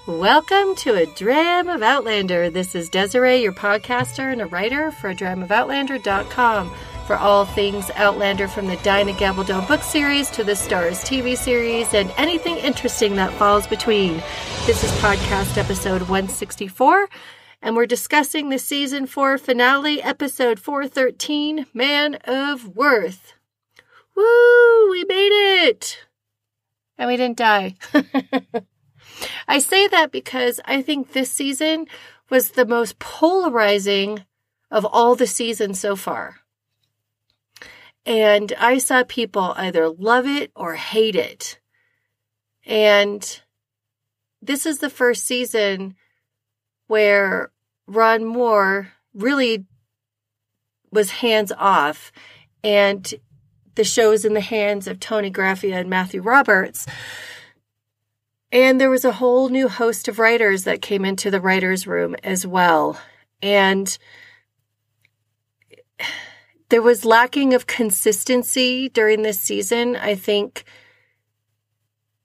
Welcome to A Dram of Outlander. This is Desiree, your podcaster and a writer for adramofOutlander.com for all things Outlander, from the Dinah Gabaldon book series to the Stars TV series and anything interesting that falls between. This is podcast episode 164, and we're discussing the season 4 finale, episode 413, Man of Worth. Woo! We made it! And we didn't die. I say that because I think this season was the most polarizing of all the seasons so far. And I saw people either love it or hate it. And this is the first season where Ron Moore really was hands off, and the show is in the hands of Toni, Graphia, and Matthew Roberts. And there was a whole new host of writers that came into the writer's room as well. And there was lacking of consistency during this season. I think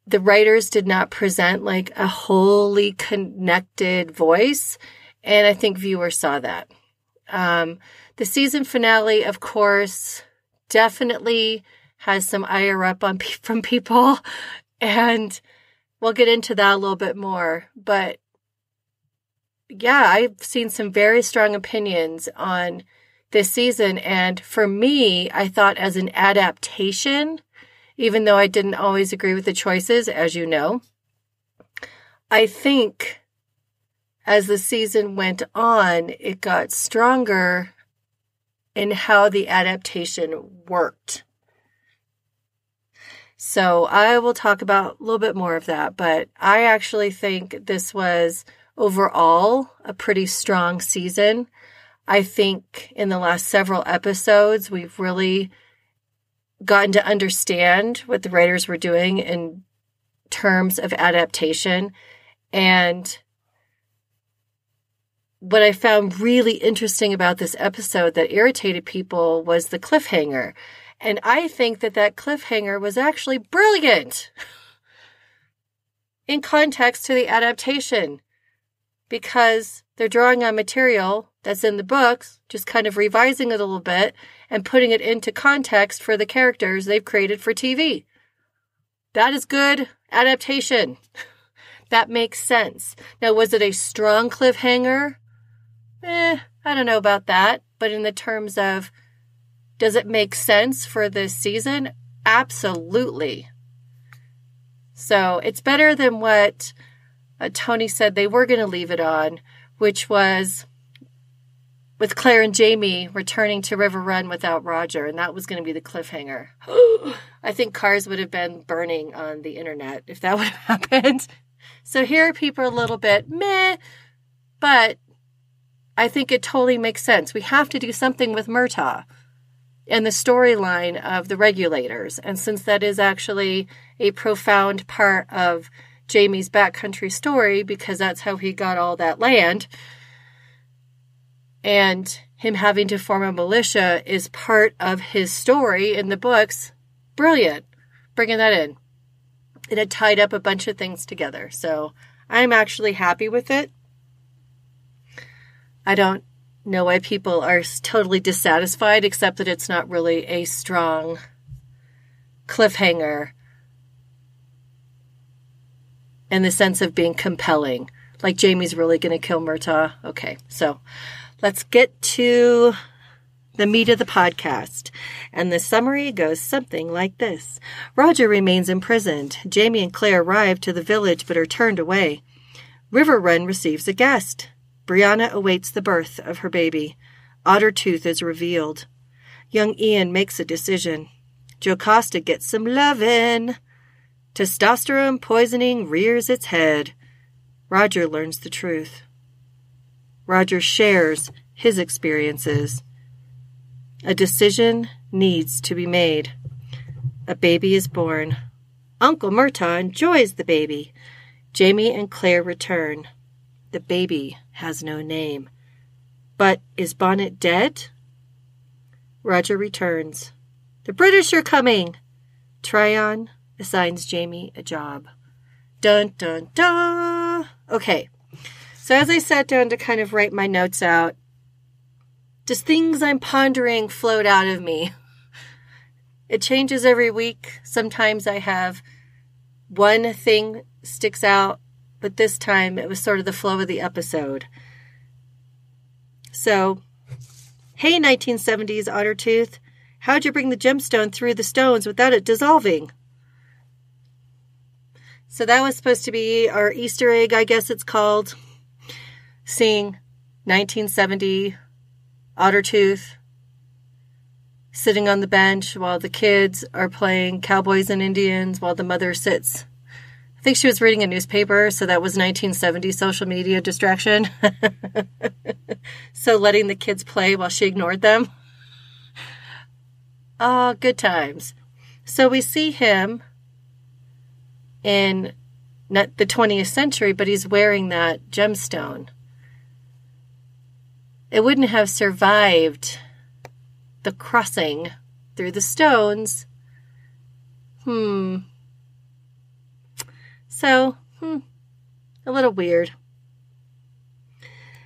the writers did not present like a wholly connected voice. And I think viewers saw that. The season finale, of course, definitely has some ire up from people. And we'll get into that a little bit more. But yeah, I've seen some very strong opinions on this season. And for me, I thought as an adaptation, even though I didn't always agree with the choices, as you know, I think as the season went on, it got stronger in how the adaptation worked. So I will talk about a little bit more of that, but I actually think this was overall a pretty strong season. I think in the last several episodes, we've really gotten to understand what the writers were doing in terms of adaptation. And what I found really interesting about this episode that irritated people was the cliffhanger. And I think that cliffhanger was actually brilliant in context to the adaptation, because they're drawing on material that's in the books, just kind of revising it a little bit and putting it into context for the characters they've created for TV. That is good adaptation. That makes sense. Now, was it a strong cliffhanger? I don't know about that. But in the terms of, does it make sense for this season? Absolutely. So it's better than what Toni said they were going to leave it on, which was with Claire and Jamie returning to River Run without Roger, and that was going to be the cliffhanger. I think cars would have been burning on the internet if that would have happened. So here people are a little bit meh, but I think it totally makes sense. We have to do something with Murtagh and the storyline of the regulators. And since that is actually a profound part of Jamie's backcountry story, because that's how he got all that land, and him having to form a militia is part of his story in the books, brilliant. Bringing that in. And it tied up a bunch of things together. So I'm actually happy with it. I don't know why people are totally dissatisfied, except that it's not really a strong cliffhanger in the sense of being compelling. Like Jamie's really going to kill Murtagh. Okay, so let's get to the meat of the podcast. And the summary goes something like this. Roger remains imprisoned. Jamie and Claire arrive to the village but are turned away. River Run receives a guest. Brianna awaits the birth of her baby. Otter Tooth is revealed. Young Ian makes a decision. Jocasta gets some lovin. Testosterone poisoning rears its head. Roger learns the truth. Roger shares his experiences. A decision needs to be made. A baby is born. Uncle Murtagh enjoys the baby. Jamie and Claire return. The baby has no name. But is Bonnet dead? Roger returns. The British are coming. Tryon assigns Jamie a job. Dun, dun, dun. Okay, so as I sat down to kind of write my notes out, just things I'm pondering float out of me. It changes every week. Sometimes I have one thing sticks out, but this time it was sort of the flow of the episode. So, hey 1970s Otter Tooth, how'd you bring the gemstone through the stones without it dissolving? So that was supposed to be our Easter egg, I guess it's called. Seeing 1970 Otter Tooth sitting on the bench while the kids are playing cowboys and Indians while the mother sits. I think she was reading a newspaper, so that was 1970 social media distraction. So letting the kids play while she ignored them. Oh, good times. So we see him in not the 20th century, but he's wearing that gemstone. It wouldn't have survived the crossing through the stones. So, a little weird.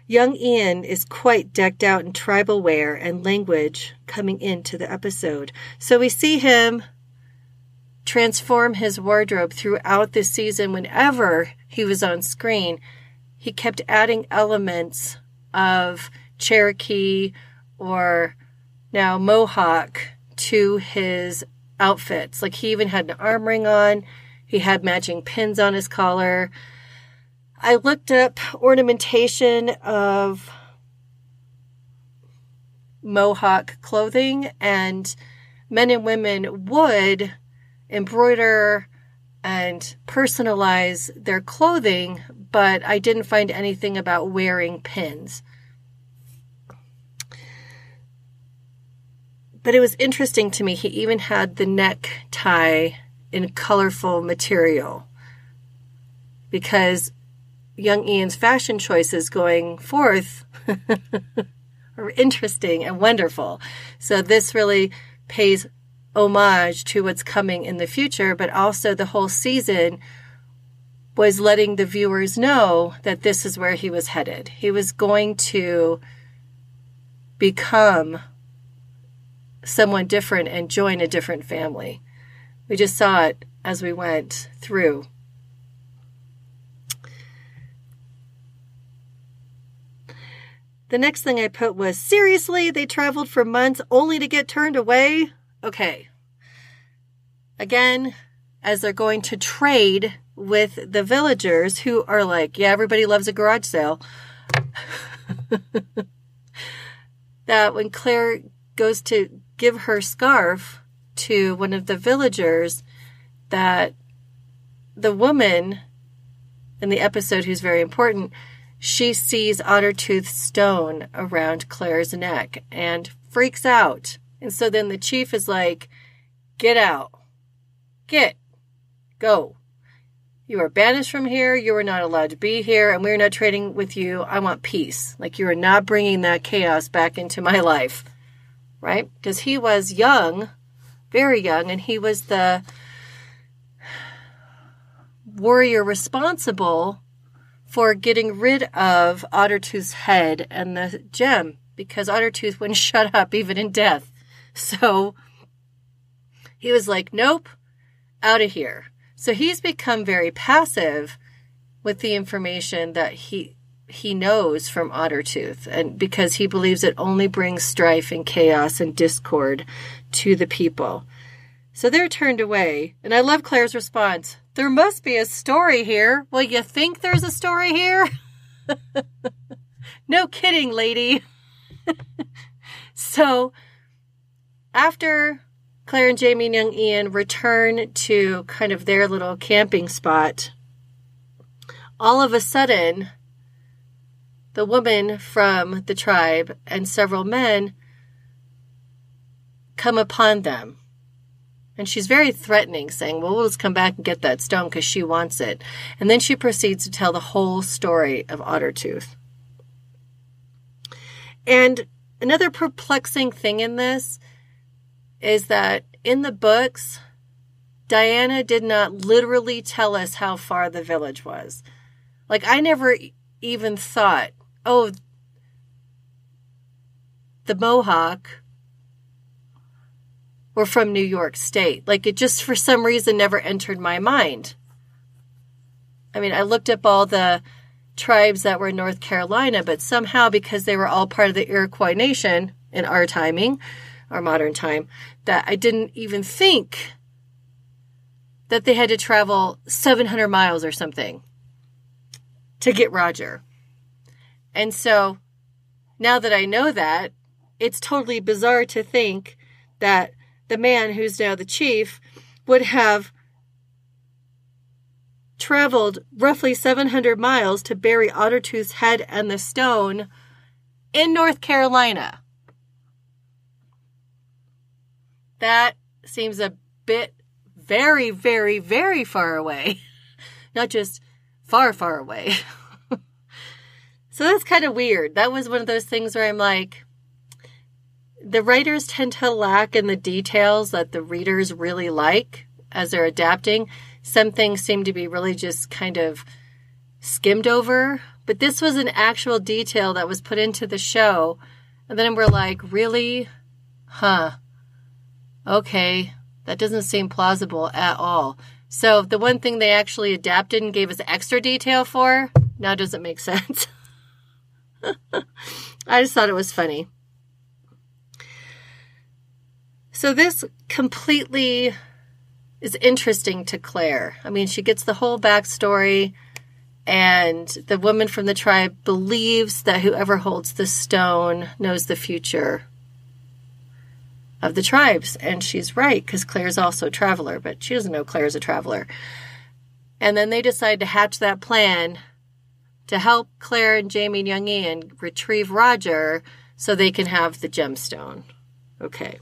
Young Ian is quite decked out in tribal wear and language coming into the episode. So we see him transform his wardrobe throughout this season. Whenever he was on screen, he kept adding elements of Cherokee or now Mohawk to his outfits. Like he even had an arm ring on. He had matching pins on his collar. I looked up ornamentation of Mohawk clothing, and men and women would embroider and personalize their clothing, but I didn't find anything about wearing pins. But it was interesting to me, he even had the necktie in colorful material, because young Ian's fashion choices going forth are interesting and wonderful. So this really pays homage to what's coming in the future, but also the whole season was letting the viewers know that this is where he was headed. He was going to become someone different and join a different family. We just saw it as we went through. The next thing I put was, seriously, they traveled for months only to get turned away? Okay. Again, as they're going to trade with the villagers who are like, yeah, everybody loves a garage sale. That when Claire goes to give her scarf to one of the villagers, that the woman in the episode who's very important, she sees Otter Tooth stone around Claire's neck and freaks out. And so then the chief is like, get out. Go. You are banished from here. You are not allowed to be here. And we're not trading with you. I want peace. Like, you are not bringing that chaos back into my life. Right? Because he was young, very young, and he was the warrior responsible for getting rid of Otter Tooth's head and the gem, because Otter Tooth wouldn't shut up even in death. So he was like, nope, out of here. So he's become very passive with the information that he knows from Otter Tooth, and because he believes it only brings strife and chaos and discord to the people. So they're turned away. And I love Claire's response. There must be a story here. Well, you think there's a story here? No kidding, lady. So after Claire and Jamie and young Ian return to kind of their little camping spot, all of a sudden, the woman from the tribe and several men come upon them. And she's very threatening, saying, well, we'll just come back and get that stone because she wants it. And then she proceeds to tell the whole story of Otter Tooth. And another perplexing thing in this is that in the books, Diana did not literally tell us how far the village was. Like, I never even thought, oh, the Mohawk were from New York State. Like, it just, for some reason, never entered my mind. I mean, I looked up all the tribes that were in North Carolina, but somehow, because they were all part of the Iroquois Nation in our timing, our modern time, that I didn't even think that they had to travel 700 miles or something to get Roger. And so, now that I know that, it's totally bizarre to think that the man who's now the chief would have traveled roughly 700 miles to bury Otter Tooth's head and the stone in North Carolina. That seems a bit very, very, very far away. Not just far, far away. So that's kind of weird. That was one of those things where I'm like, the writers tend to lack in the details that the readers really like as they're adapting. Some things seem to be really just kind of skimmed over. But this was an actual detail that was put into the show. And then we're like, really? Huh. Okay. That doesn't seem plausible at all. So the one thing they actually adapted and gave us extra detail for now doesn't make sense. I just thought it was funny. So this completely is interesting to Claire. I mean, she gets the whole backstory, and the woman from the tribe believes that whoever holds the stone knows the future of the tribes. And she's right, because Claire's also a traveler, but she doesn't know Claire's a traveler. And then they decide to hatch that plan to help Claire and Jamie and Young Ian retrieve Roger so they can have the gemstone. Okay.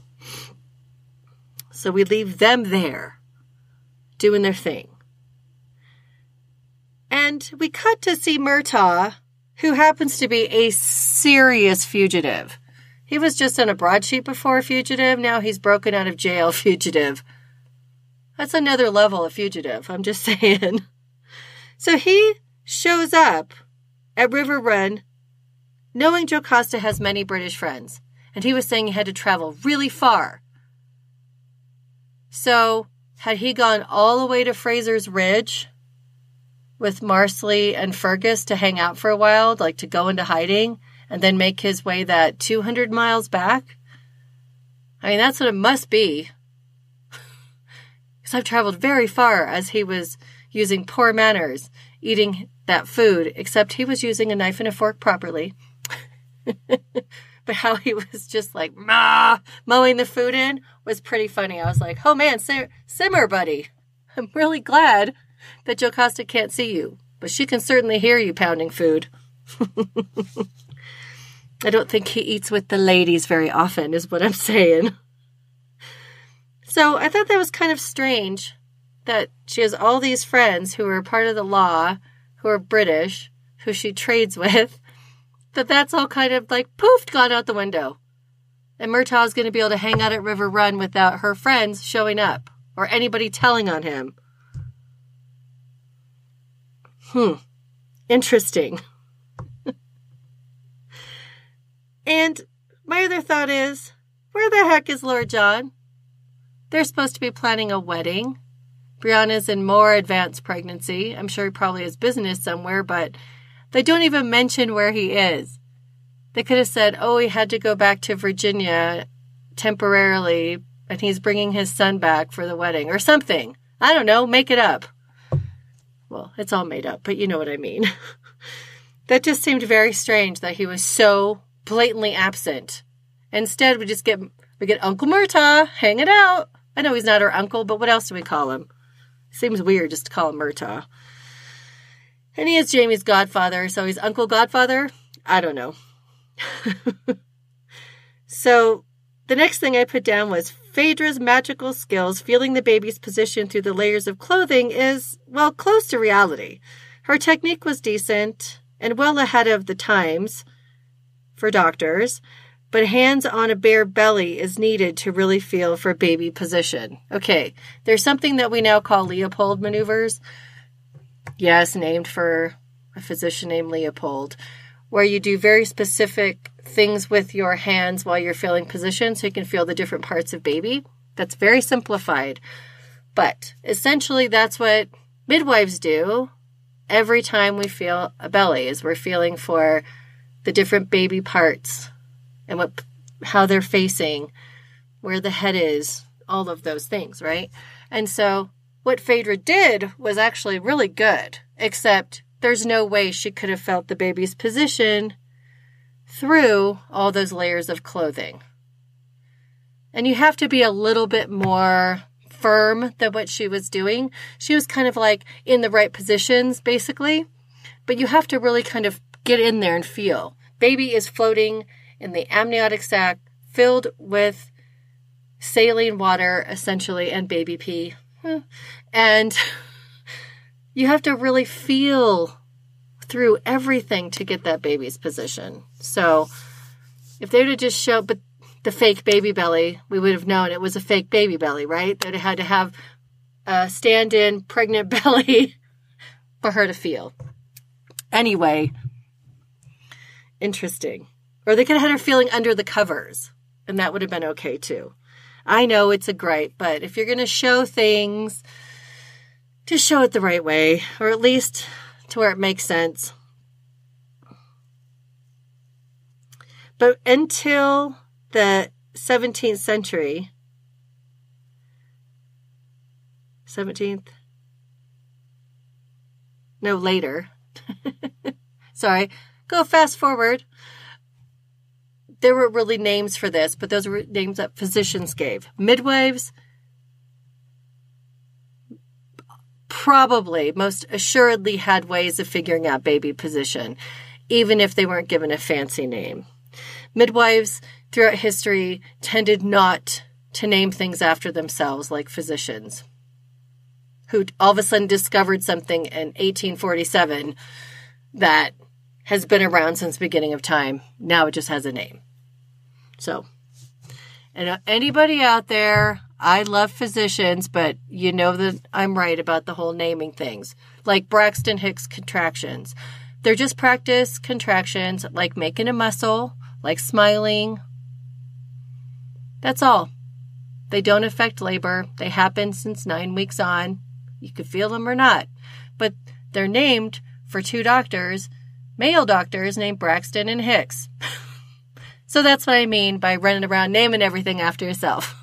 So we leave them there, doing their thing. And we cut to see Murtagh, who happens to be a serious fugitive. He was just on a broadsheet before fugitive. Now he's broken out of jail fugitive. That's another level of fugitive, I'm just saying. So he shows up at River Run knowing Jocasta has many British friends. And he was saying he had to travel really far. So had he gone all the way to Fraser's Ridge with Marsley and Fergus to hang out for a while, like to go into hiding, and then make his way that 200 miles back? I mean, that's what it must be. Because I've traveled very far as he was using poor manners, eating that food, except he was using a knife and a fork properly. But how he was just like, mowing the food in was pretty funny. I was like, oh man, simmer, buddy. I'm really glad that Jocasta can't see you, but she can certainly hear you pounding food. I don't think he eats with the ladies very often, is what I'm saying. So I thought that was kind of strange that she has all these friends who are part of the law, who are British, who she trades with, that's all kind of like poofed, gone out the window. And Murtagh's going to be able to hang out at River Run without her friends showing up or anybody telling on him. Interesting. And my other thought is, where the heck is Lord John? They're supposed to be planning a wedding. Brianna's in more advanced pregnancy. I'm sure he probably has business somewhere, but they don't even mention where he is. They could have said, oh, he had to go back to Virginia temporarily, and he's bringing his son back for the wedding or something. I don't know. Make it up. Well, it's all made up, but you know what I mean. That just seemed very strange that he was so blatantly absent. Instead, we get Uncle Murtagh hanging out. I know he's not our uncle, but what else do we call him? Seems weird just to call him Murtagh. And he is Jamie's godfather, so he's Uncle Godfather? I don't know. So the next thing I put down was Phaedra's magical skills feeling the baby's position through the layers of clothing is, well, close to reality. Her technique was decent and well ahead of the times for doctors, but hands on a bare belly is needed to really feel for baby position. Okay, there's something that we now call Leopold maneuvers. Yes, named for a physician named Leopold, where you do very specific things with your hands while you're feeling position so you can feel the different parts of baby. That's very simplified. But essentially that's what midwives do every time we feel a belly, is we're feeling for the different baby parts and how they're facing, where the head is, all of those things, right? And so what Phaedre did was actually really good, except there's no way she could have felt the baby's position through all those layers of clothing. And you have to be a little bit more firm than what she was doing. She was kind of like in the right positions, basically, but you have to really kind of get in there and feel. Baby is floating in the amniotic sac filled with saline water, essentially, and baby pee. And you have to really feel through everything to get that baby's position. So if they would have just showed the fake baby belly, we would have known it was a fake baby belly, right? They'd have had to have a stand-in pregnant belly for her to feel. Anyway, interesting. Or they could have had her feeling under the covers, and that would have been okay too. I know it's a gripe, but if you're going to show things, just show it the right way, or at least to where it makes sense. But until the 17th century, 17th? No, later. Sorry, go fast forward. There were really names for this, but those were names that physicians gave. Midwives probably, most assuredly, had ways of figuring out baby position, even if they weren't given a fancy name. Midwives throughout history tended not to name things after themselves like physicians, who all of a sudden discovered something in 1847 that has been around since the beginning of time. Now it just has a name. So, and anybody out there, I love physicians, but you know that I'm right about the whole naming things. Like Braxton Hicks contractions. They're just practice contractions, like making a muscle, like smiling. That's all. They don't affect labor. They happen since 9 weeks on. You could feel them or not. But they're named for two doctors, male doctors named Braxton and Hicks. So that's what I mean by running around naming everything after yourself.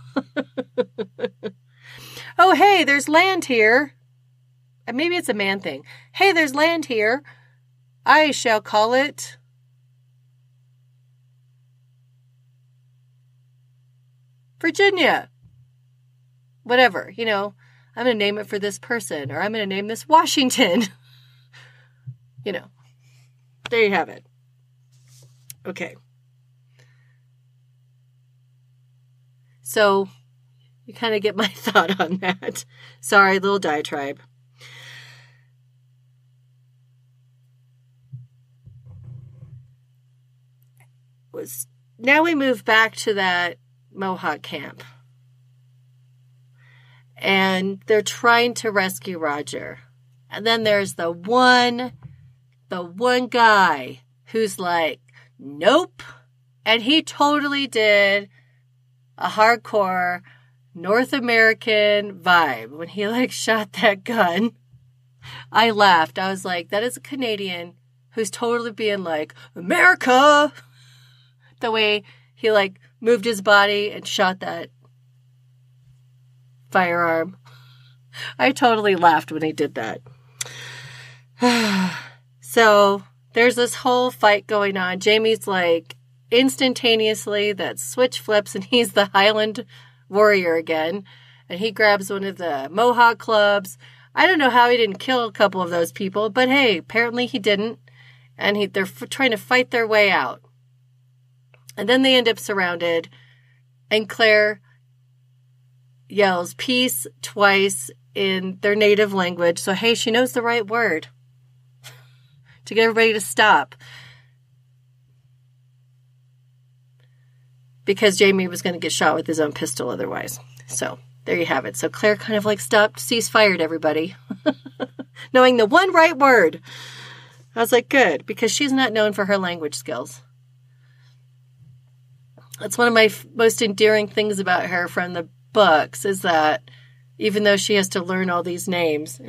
Oh, hey, there's land here. Maybe it's a man thing. Hey, there's land here. I shall call it Virginia. Whatever, I'm going to name it for this person, or I'm going to name this Washington. There you have it. Okay. So you kind of get my thought on that. Sorry, little diatribe. Now we move back to that Mohawk camp. And they're trying to rescue Roger. And then there's the one guy who's like, nope. And he totally did a hardcore North American vibe when he shot that gun. I laughed. I was like, that is a Canadian who's totally being like, America. The way he moved his body and shot that firearm. I totally laughed when he did that. So there's this whole fight going on. Jamie's instantaneously that switch flips and he's the Highland warrior again. And he grabs one of the Mohawk clubs. I don't know how he didn't kill a couple of those people, but hey, apparently he didn't. And they're trying to fight their way out. And then they end up surrounded. And Claire yells peace twice in their native language. So, hey, she knows the right word to get everybody to stop. Because Jamie was going to get shot with his own pistol otherwise. So, there you have it. So, Claire kind of stopped, cease fired everybody. Knowing the one right word. I was like, good, because she's not known for her language skills. That's one of my most endearing things about her from the books, is that even though she has to learn all these names,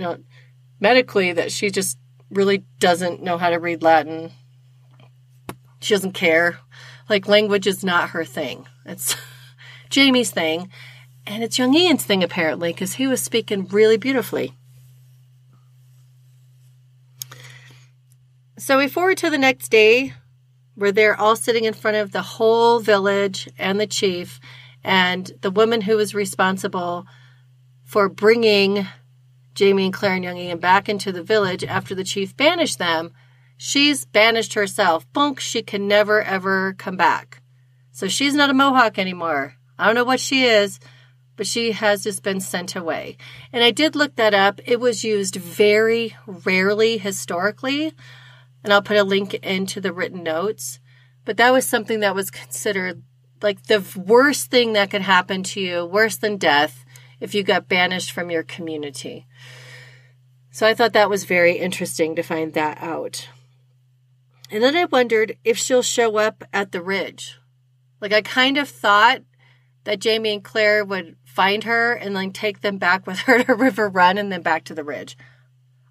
medically, that she just really doesn't know how to read Latin. She doesn't care. Like, language is not her thing. It's Jamie's thing. And it's young Ian's thing, apparently, because he was speaking really beautifully. So we forward to the next day, where they're all sitting in front of the whole village and the chief, and the woman who was responsible for bringing Jamie and Claire and young Ian back into the village after the chief banished them, she's banished herself. Bunk, she can never, ever come back. So she's not a Mohawk anymore. I don't know what she is, but she has just been sent away. And I did look that up. It was used very rarely historically, and I'll put a link into the written notes. But that was something that was considered like the worst thing that could happen to you, worse than death, if you got banished from your community. So I thought that was very interesting to find that out. And then I wondered if she'll show up at the ridge. Like, I kind of thought that Jamie and Claire would find her and then take them back with her to River Run and then back to the ridge.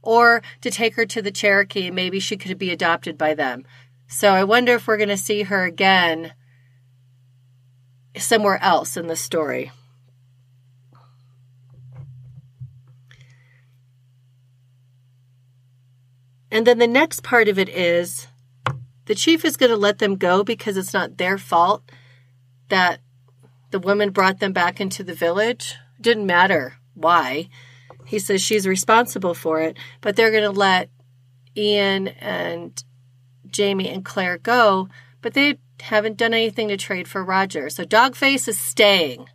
Or to take her to the Cherokee and maybe she could be adopted by them. So I wonder if we're going to see her again somewhere else in the story. And then the next part of it is the chief is going to let them go because it's not their fault that the woman brought them back into the village. It didn't matter why. He says she's responsible for it, but they're going to let Ian and Jamie and Claire go, but they haven't done anything to trade for Roger. So Dogface is staying.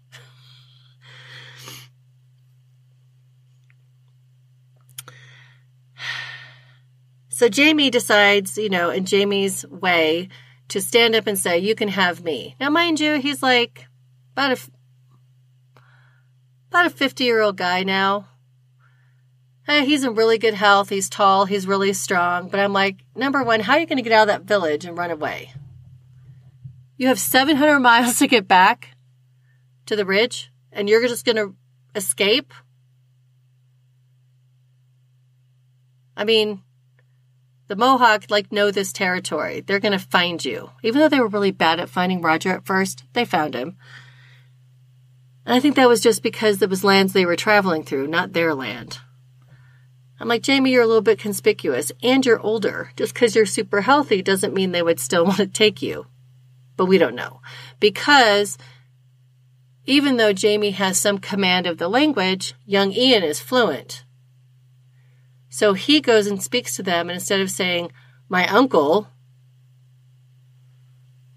So Jamie decides, in Jamie's way, to stand up and say, you can have me. Now, mind you, he's like about a 50-year-old guy now. He's in really good health. He's tall. He's really strong. But I'm like, number one, how are you going to get out of that village and run away? You have 700 miles to get back to the ridge, and you're just going to escape? I mean, the Mohawk, know this territory. They're going to find you. Even though they were really bad at finding Roger at first, they found him. And I think that was just because it was lands they were traveling through, not their land. I'm like, Jamie, you're a little bit conspicuous, and you're older. Just because you're super healthy doesn't mean they would still want to take you. But we don't know. Because even though Jamie has some command of the language, young Ian is fluent. So he goes and speaks to them, and instead of saying, my uncle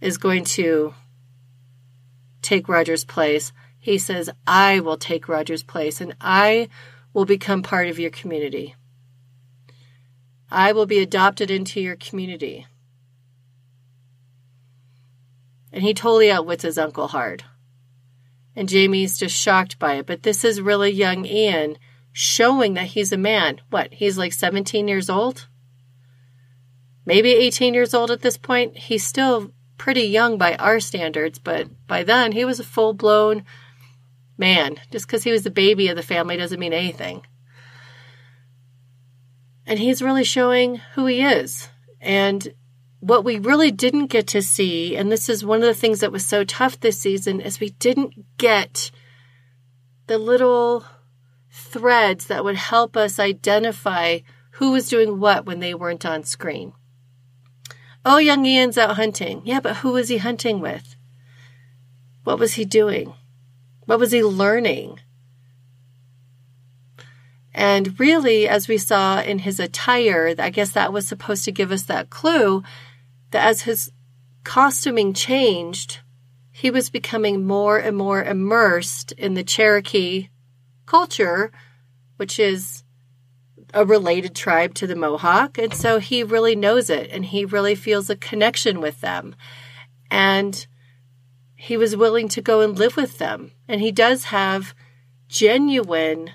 is going to take Roger's place, he says, I will take Roger's place, and I will become part of your community. I will be adopted into your community. And he totally outwits his uncle hard. And Jamie's just shocked by it. But this is really young Ian showing that he's a man. What, he's like 17 years old? Maybe 18 years old at this point. He's still pretty young by our standards, but by then he was a full-blown man. Just because he was the baby of the family doesn't mean anything. And he's really showing who he is. And what we really didn't get to see, and this is one of the things that was so tough this season, is we didn't get the little threads that would help us identify who was doing what when they weren't on screen. Oh, young Ian's out hunting. Yeah, but who was he hunting with? What was he doing? What was he learning? And really, as we saw in his attire, I guess that was supposed to give us that clue that as his costuming changed, he was becoming more and more immersed in the Cherokee culture, which is a related tribe to the Mohawk. And so he really knows it, and he really feels a connection with them. And he was willing to go and live with them. And he does have genuine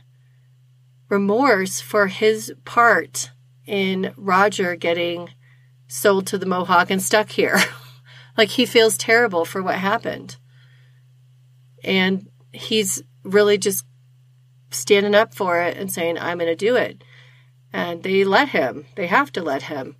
remorse for his part in Roger getting sold to the Mohawk and stuck here. Like, he feels terrible for what happened. And he's really just standing up for it and saying, I'm going to do it. And they let him. They have to let him.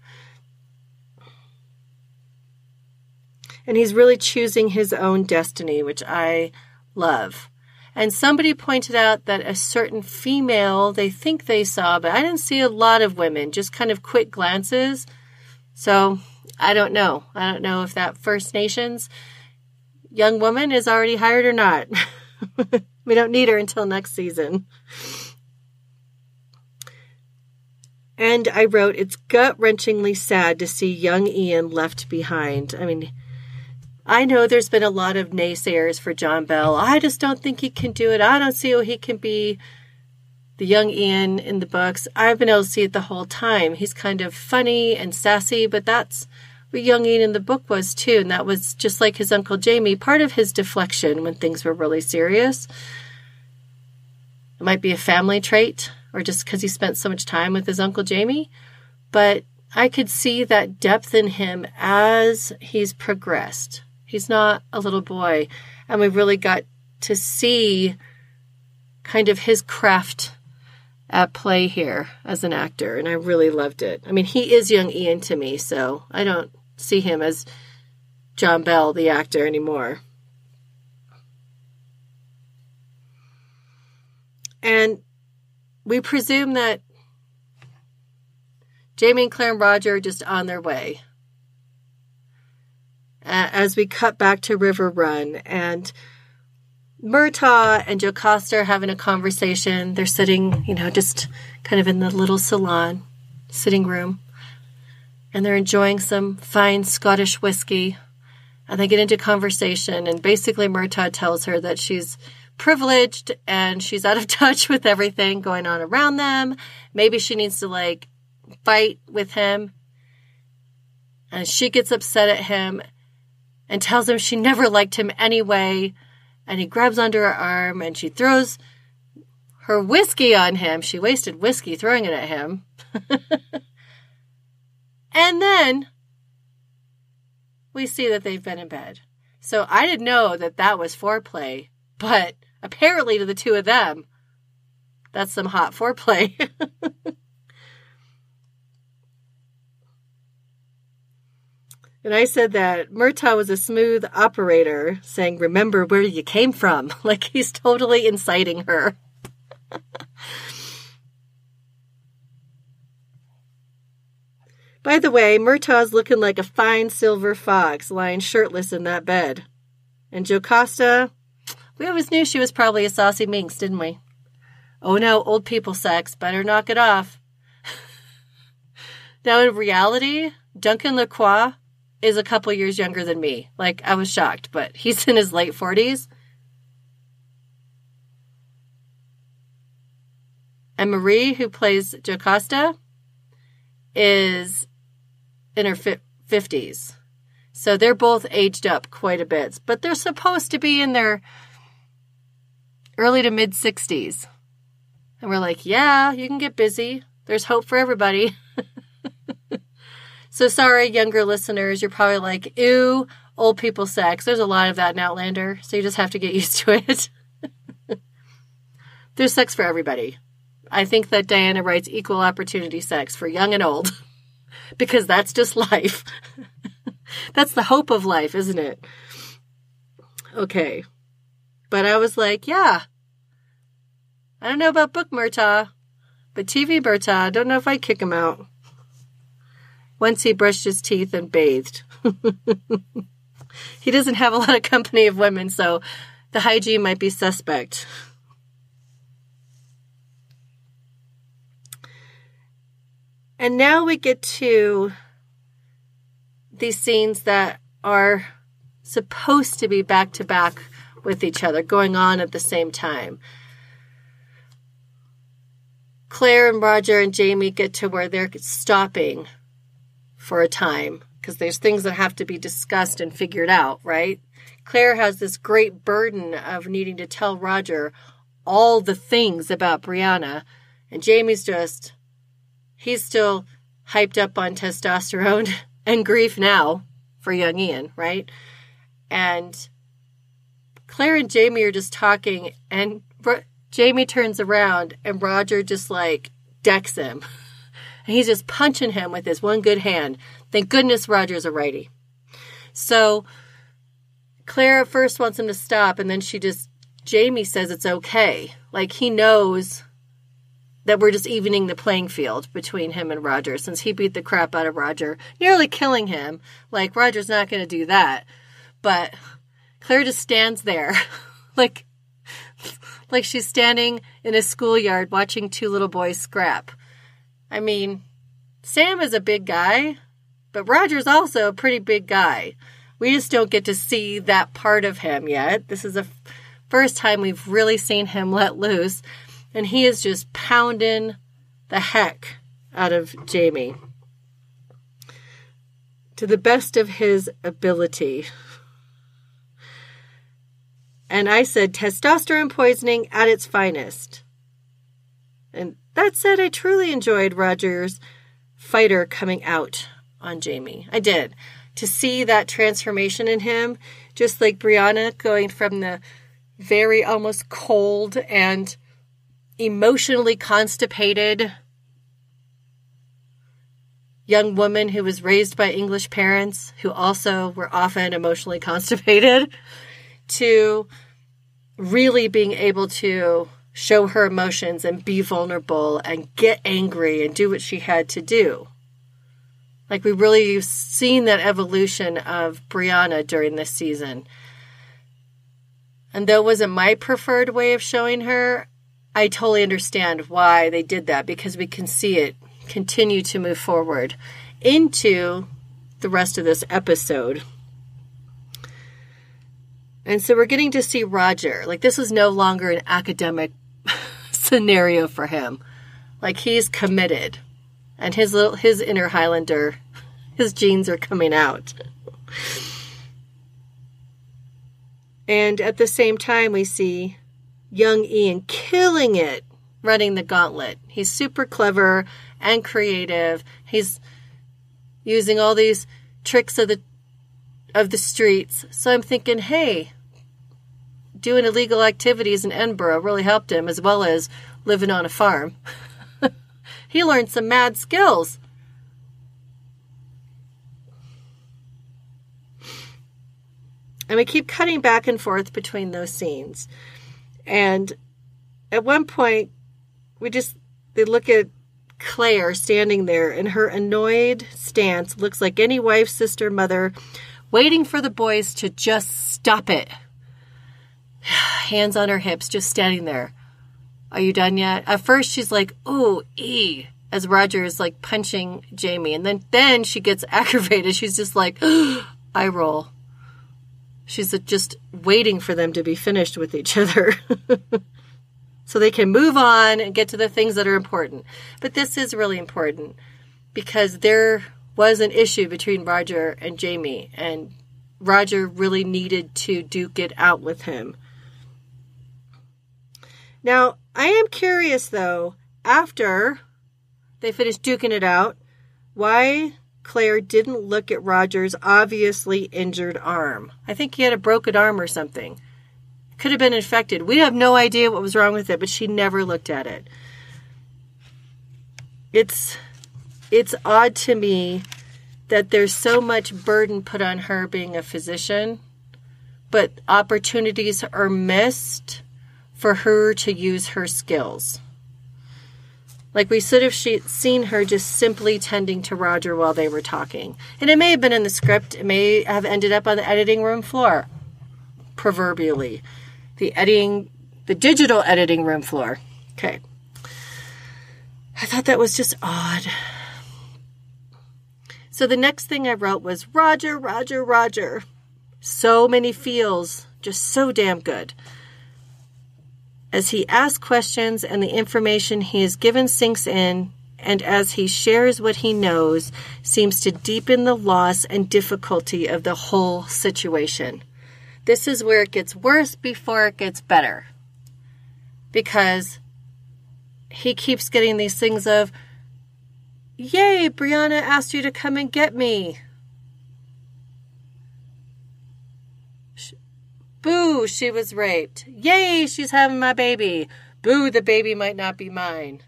And he's really choosing his own destiny, which I love. And somebody pointed out that a certain female they think they saw, but I didn't see a lot of women, just kind of quick glances. So I don't know. I don't know if that First Nations young woman is already hired or not. We don't need her until next season. And I wrote, it's gut-wrenchingly sad to see young Ian left behind. I mean, I know there's been a lot of naysayers for John Bell. I just don't think he can do it. I don't see how he can be the young Ian in the books. I've been able to see it the whole time. He's kind of funny and sassy, but that's what young Ian in the book was too. And that was just like his Uncle Jamie, part of his deflection when things were really serious. It might be a family trait or just because he spent so much time with his Uncle Jamie. But I could see that depth in him as he's progressed. He's not a little boy. And we really got to see kind of his craft at play here as an actor. And I really loved it. I mean, he is young Ian to me, so I don't see him as John Bell, the actor, anymore. And we presume that Jamie and Claire and Roger are just on their way. As we cut back to River Run, and Murtagh and Jocasta are having a conversation. They're sitting, just kind of in the little salon, sitting room. And they're enjoying some fine Scottish whiskey. And they get into conversation. And basically Murtagh tells her that she's privileged and she's out of touch with everything going on around them. Maybe she needs to, fight with him. And she gets upset at him and tells him she never liked him anyway. And he grabs onto her arm and she throws her whiskey on him. She wasted whiskey throwing it at him. And then we see that they've been in bed. So I didn't know that that was foreplay, but apparently to the two of them, that's some hot foreplay. And I said that Murtagh was a smooth operator, saying, remember where you came from. Like he's totally inciting her. By the way, Murtagh's looking like a fine silver fox lying shirtless in that bed. And Jocasta, we always knew she was probably a saucy minx, didn't we? Oh no, old people sex, better knock it off. Now in reality, Duncan Lacroix is a couple years younger than me. I was shocked, but he's in his late 40s. And Marie, who plays Jocasta, is in her 50s. So they're both aged up quite a bit, but they're supposed to be in their early to mid 60s. And we're like, yeah, you can get busy. There's hope for everybody. So sorry, younger listeners, you're probably like, ew, old people sex. There's a lot of that in Outlander, so you just have to get used to it. There's sex for everybody. I think that Diana writes equal opportunity sex for young and old, because that's just life. That's the hope of life, isn't it? Okay. But I was like, yeah, I don't know about book Murtagh, but TV Murtagh, I don't know if I'd kick him out. Once he brushed his teeth and bathed. He doesn't have a lot of company of women, so the hygiene might be suspect. And now we get to these scenes that are supposed to be back to back with each other, going on at the same time. Claire and Roger and Jamie get to where they're stopping for a time, because there's things that have to be discussed and figured out, right? Claire has this great burden of needing to tell Roger all the things about Brianna, and Jamie's he's still hyped up on testosterone and grief now for young Ian, right? And Claire and Jamie are just talking, and Jamie turns around and Roger just like decks him. And he's just punching him with his one good hand. Thank goodness Roger's a righty. So Claire at first wants him to stop, and then Jamie says it's okay. Like, he knows that we're just evening the playing field between him and Roger, since he beat the crap out of Roger, nearly killing him. Like, Roger's not going to do that. But Claire just stands there like she's standing in a schoolyard watching two little boys scrap. I mean, Sam is a big guy, but Roger's also a pretty big guy. We just don't get to see that part of him yet. This is the first time we've really seen him let loose, and he is just pounding the heck out of Jamie to the best of his ability. And I said testosterone poisoning at its finest. And that said, I truly enjoyed Roger's fighter coming out on Jamie. I did. To see that transformation in him, just like Brianna going from the very almost cold and emotionally constipated young woman who was raised by English parents who also were often emotionally constipated, to really being able to show her emotions and be vulnerable and get angry and do what she had to do. Like, we really have seen that evolution of Brianna during this season. And though it wasn't my preferred way of showing her, I totally understand why they did that, because we can see it continue to move forward into the rest of this episode. And so we're getting to see Roger. Like, this is no longer an academic scenario for him. Like, he's committed. And his inner Highlander, his genes are coming out. And at the same time, we see young Ian killing it, running the gauntlet. He's super clever and creative. He's using all these tricks of the streets. So I'm thinking, hey, doing illegal activities in Edinburgh really helped him, as well as living on a farm. He learned some mad skills. And we keep cutting back and forth between those scenes. And at one point, they look at Claire standing there, and her annoyed stance looks like any wife, sister, mother, waiting for the boys to just stop it. Hands on her hips, just standing there. Are you done yet? At first, she's like, ooh, as Roger is like punching Jamie. And then she gets aggravated. She's just like, eye roll. She's just waiting for them to be finished with each other so they can move on and get to the things that are important. But this is really important because there was an issue between Roger and Jamie, and Roger really needed to duke it out with him. Now, I am curious, though, after they finished duking it out, why Claire didn't look at Roger's obviously injured arm. I think he had a broken arm or something. Could have been infected. We have no idea what was wrong with it, but she never looked at it. It's odd to me that there's so much burden put on her being a physician, but opportunities are missed for her to use her skills. Like, we should have seen her just simply tending to Roger while they were talking. And it may have been in the script. It may have ended up on the editing room floor, proverbially. The digital editing room floor. Okay. I thought that was just odd. So the next thing I wrote was, Roger, Roger, Roger. So many feels. Just so damn good. As he asks questions and the information he is given sinks in, and as he shares what he knows, seems to deepen the loss and difficulty of the whole situation. This is where it gets worse before it gets better. Because he keeps getting these things of, Yay, Brianna asked you to come and get me. Boo, she was raped. Yay, she's having my baby. Boo, the baby might not be mine.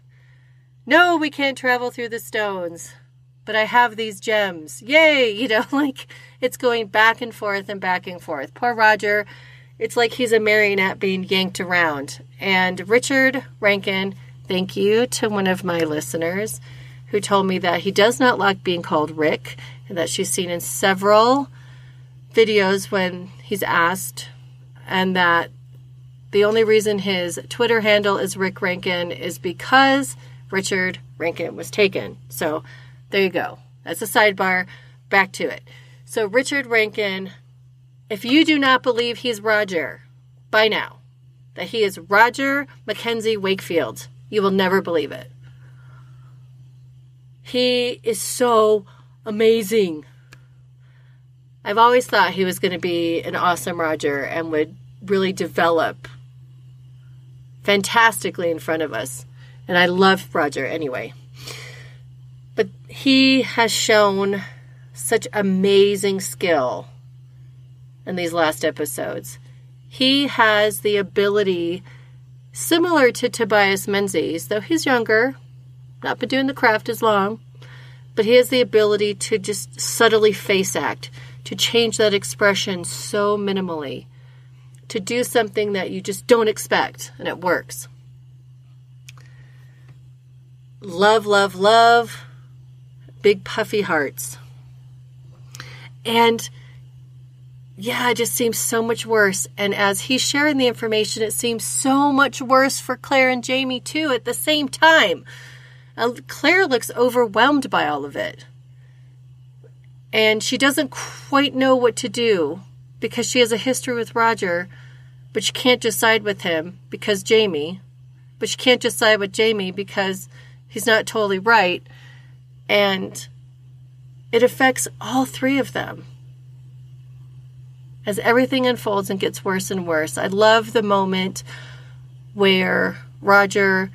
No, we can't travel through the stones, but I have these gems. Yay, like it's going back and forth and back and forth. Poor Roger, it's like he's a marionette being yanked around. And Richard Rankin, thank you to one of my listeners who told me that he does not like being called Rick, and that she's seen in several videos when he's asked, and that the only reason his Twitter handle is Rick Rankin is because Richard Rankin was taken. So there you go. That's a sidebar. Back to it. So Richard Rankin, if you do not believe he's Roger by now, that he is Roger Mackenzie Wakefield, you will never believe it. He is so amazing. I've always thought he was going to be an awesome Roger and would really develop fantastically in front of us. And I love Roger anyway. But he has shown such amazing skill in these last episodes. He has the ability, similar to Tobias Menzies, though he's younger, not been doing the craft as long, but he has the ability to just subtly face act, to change that expression so minimally, to do something that you just don't expect, and it works. Love, love, love, big puffy hearts. And yeah, it just seems so much worse. And as he's sharing the information, it seems so much worse for Claire and Jamie too at the same time. Claire looks overwhelmed by all of it. And she doesn't quite know what to do because she has a history with Roger, but she can't just side with him because Jamie. But she can't just side with Jamie because he's not totally right. And it affects all three of them as everything unfolds and gets worse and worse. I love the moment where Roger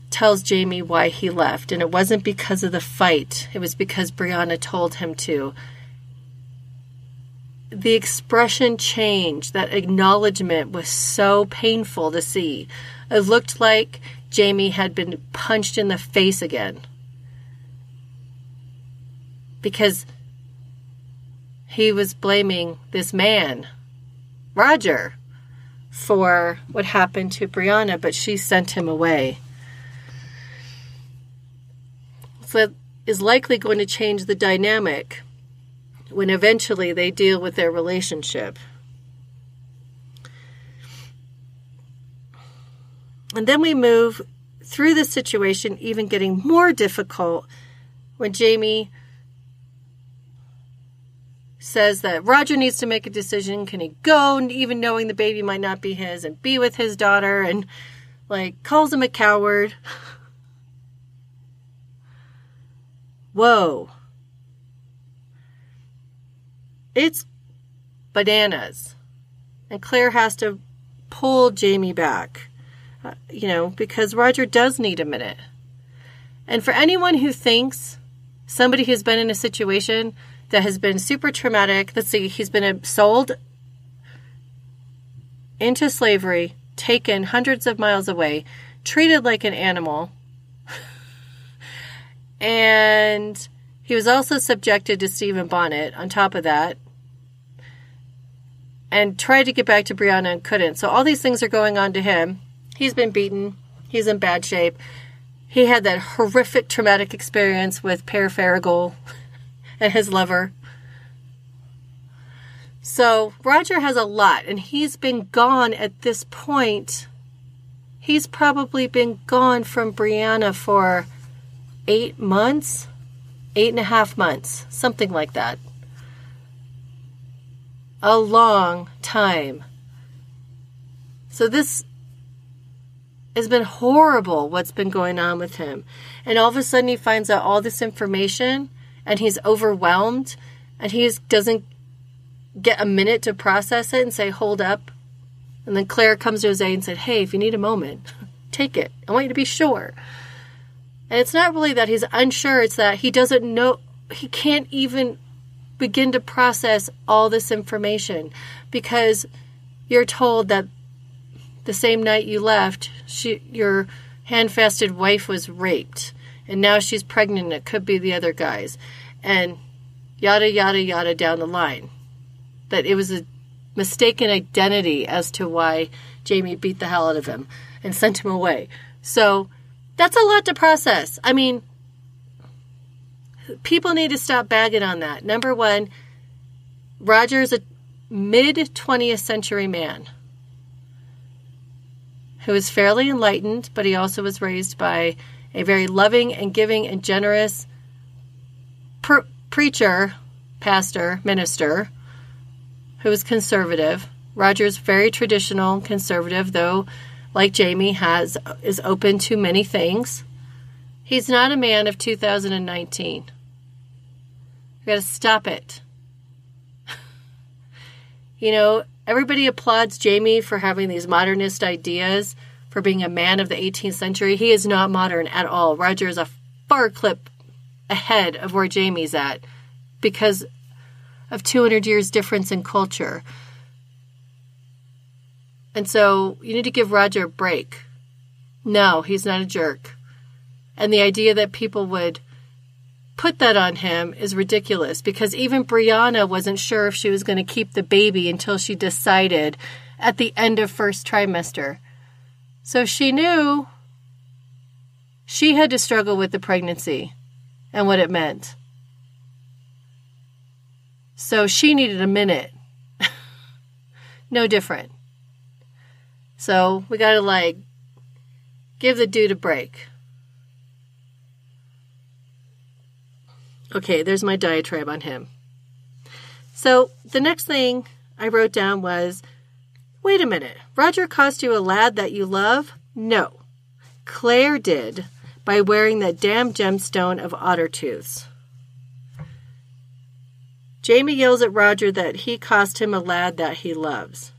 tells Jamie why he left, and it wasn't because of the fight. It was because Brianna told him to. The expression change, that acknowledgement was so painful to see. It looked like Jamie had been punched in the face again. Because he was blaming this man, Roger, for what happened to Brianna, but she sent him away. So that is likely going to change the dynamic when eventually they deal with their relationship. And then we move through the situation, even getting more difficult when Jamie says that Roger needs to make a decision. Can he go, even knowing the baby might not be his, and be with his daughter, and calls him a coward. Whoa. It's bananas. And Claire has to pull Jamie back, because Roger does need a minute. And for anyone who thinks somebody who's been in a situation that has been super traumatic, let's see, he's been sold into slavery, taken hundreds of miles away, treated like an animal, and he was also subjected to Stephen Bonnet on top of that, and tried to get back to Brianna and couldn't. So all these things are going on to him. He's been beaten. He's in bad shape. He had that horrific traumatic experience with Per Farragle and his lover. So Roger has a lot, and he's been gone at this point. He's probably been gone from Brianna for 8 months, 8.5 months, something like that. A long time. So this has been horrible, what's been going on with him. And all of a sudden he finds out all this information, and he's overwhelmed, and he doesn't get a minute to process it and say, hold up. And then Claire comes to Jose and said, hey, if you need a moment, take it. I want you to be sure. And it's not really that he's unsure, it's that he doesn't know, he can't even begin to process all this information, because you're told that the same night you left, your hand-fasted wife was raped, and now she's pregnant, it could be the other guys, and yada, yada, yada down the line. That it was a mistaken identity as to why Jamie beat the hell out of him and sent him away. So that's a lot to process. I mean, people need to stop bagging on that. Number one, Roger is a mid-20th century man who is fairly enlightened, but he also was raised by a very loving and giving and generous preacher, pastor, minister, who was conservative. Roger's very traditional, conservative, though, like Jamie, is open to many things. He's not a man of 2019. We got to stop it. You know, everybody applauds Jamie for having these modernist ideas, for being a man of the 18th century. He is not modern at all. Roger is a far clip ahead of where Jamie's at because of 200 years difference in culture. And so you need to give Roger a break. No, he's not a jerk. And the idea that people would put that on him is ridiculous, because even Brianna wasn't sure if she was going to keep the baby until she decided at the end of first trimester. So she knew she had to struggle with the pregnancy and what it meant. So she needed a minute. No different. So we got to give the dude a break. Okay, there's my diatribe on him. So the next thing I wrote down was, wait a minute, Roger cost you a lad that you love? No. Claire did, by wearing that damn gemstone of Otter Tooth's. Jamie yells at Roger that he cost him a lad that he loves.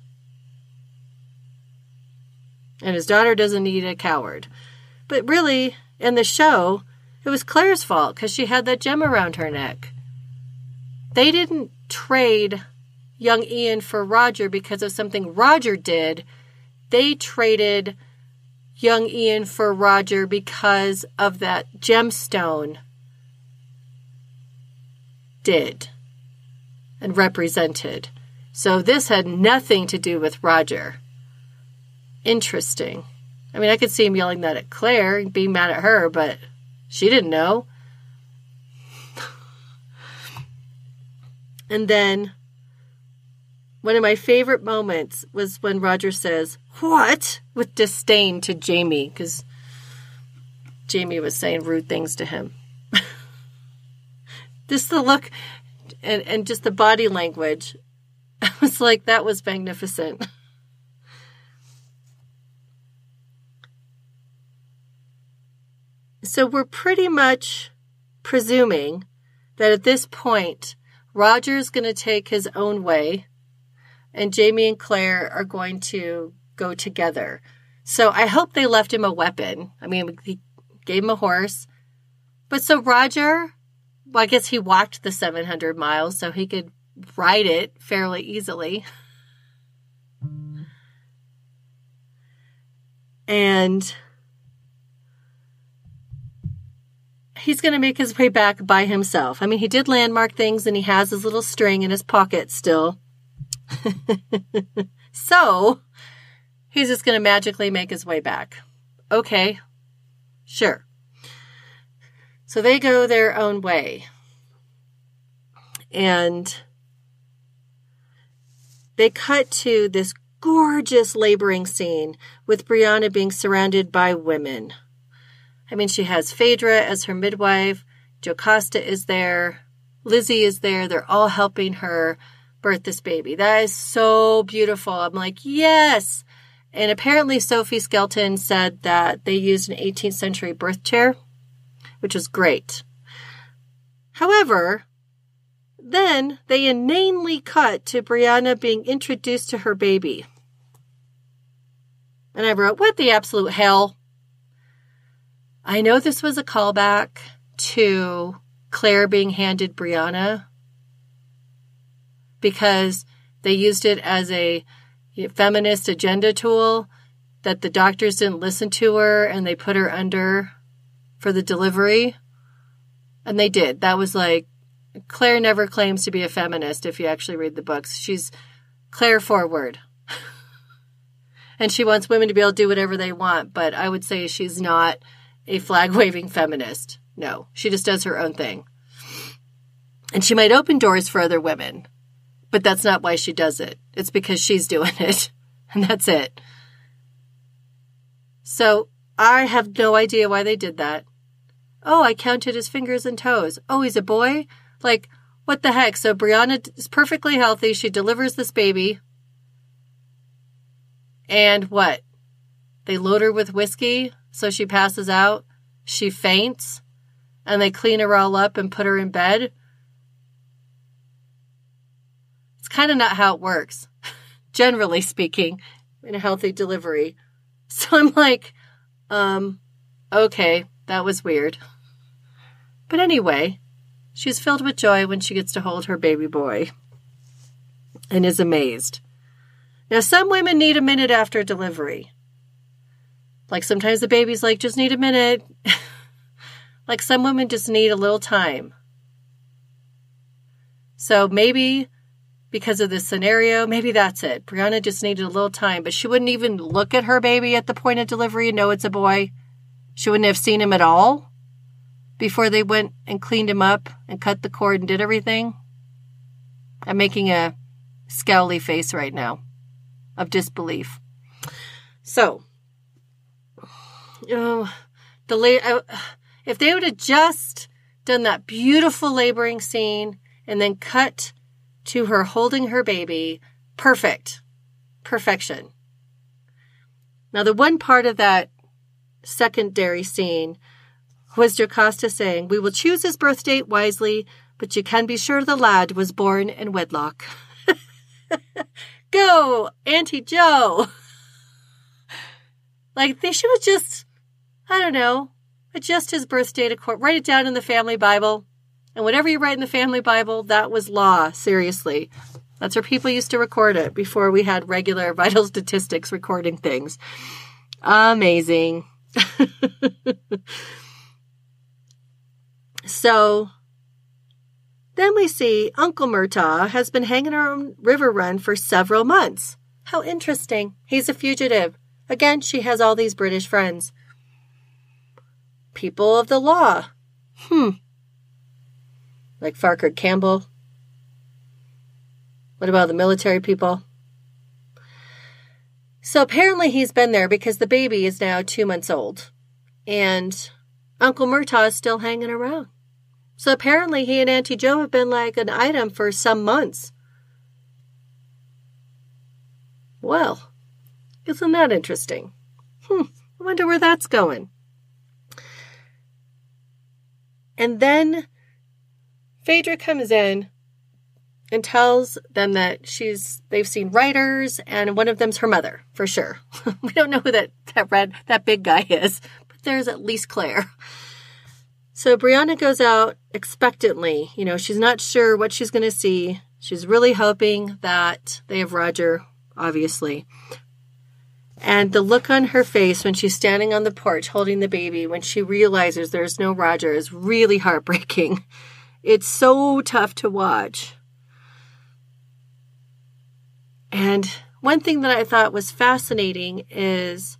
And his daughter doesn't need a coward. But really, in the show, it was Claire's fault because she had that gem around her neck. They didn't trade young Ian for Roger because of something Roger did. They traded young Ian for Roger because of that gemstone did and represented. So this had nothing to do with Roger. Interesting. I mean, I could see him yelling that at Claire and being mad at her, but she didn't know. And then one of my favorite moments was when Roger says, "What?" with disdain to Jamie, because Jamie was saying rude things to him. Just the look and just the body language. I was like, that was magnificent. So we're pretty much presuming that at this point, Roger's going to take his own way and Jamie and Claire are going to go together. So I hope they left him a weapon. I mean, he gave him a horse. But so Roger, well, I guess he walked the 700 miles so he could ride it fairly easily. And he's going to make his way back by himself. I mean, he did landmark things and he has his little string in his pocket still. So he's just going to magically make his way back. Okay, sure. So they go their own way. And they cut to this gorgeous laboring scene with Brianna being surrounded by women. I mean, she has Phaedre as her midwife. Jocasta is there. Lizzie is there. They're all helping her birth this baby. That is so beautiful. I'm like, yes. And apparently Sophie Skelton said that they used an 18th century birth chair, which is great. However, then they inanely cut to Brianna being introduced to her baby. And I wrote, what the absolute hell? I know this was a callback to Claire being handed Brianna because they used it as a feminist agenda tool that the doctors didn't listen to her and they put her under for the delivery. And they did. That was like, Claire never claims to be a feminist if you actually read the books. She's Claire forward. And she wants women to be able to do whatever they want. But I would say she's not a flag-waving feminist. No, she just does her own thing. And she might open doors for other women. But that's not why she does it. It's because she's doing it. And that's it. So I have no idea why they did that. Oh, I counted his fingers and toes. Oh, he's a boy? Like, what the heck? So Brianna is perfectly healthy. She delivers this baby. And what? They load her with whiskey so she passes out. She faints. And they clean her all up and put her in bed. It's kind of not how it works, generally speaking, in a healthy delivery. So I'm like, okay, that was weird. But anyway, she's filled with joy when she gets to hold her baby boy and is amazed. Now, some women need a minute after delivery. Like sometimes the baby's like, just need a minute. Like some women just need a little time. So maybe because of this scenario, maybe that's it. Brianna just needed a little time, but she wouldn't even look at her baby at the point of delivery and know it's a boy. She wouldn't have seen him at all before they went and cleaned him up and cut the cord and did everything. I'm making a scowly face right now of disbelief. So, if they would have just done that beautiful laboring scene and then cut to her holding her baby, perfection. Now, the one part of that secondary scene was Jocasta saying, "We will choose his birth date wisely, but you can be sure the lad was born in wedlock." Go, Auntie Joe. Like, they should have just, I don't know, adjust his birth date, write it down in the family Bible. And whatever you write in the family Bible, that was law, seriously. That's where people used to record it before we had regular vital statistics recording things. Amazing. So then we see Uncle Murtagh has been hanging around Riverrun for several months. How interesting. He's a fugitive. Again, she has all these British friends. People of the law. Like Farquhar Campbell. What about the military people? So apparently he's been there because the baby is now 2 months old. And Uncle Murtagh is still hanging around. So apparently he and Auntie Jo have been like an item for some months. Well, isn't that interesting? I wonder where that's going. And then Phaedre comes in and tells them that they've seen writers, and one of them's her mother, for sure. We don't know who that big guy is, but there's at least Claire. So Brianna goes out expectantly. You know, she's not sure what she's going to see. She's really hoping that they have Roger, obviously. And the look on her face when she's standing on the porch holding the baby, when she realizes there's no Roger, is really heartbreaking. It's so tough to watch. And one thing that I thought was fascinating is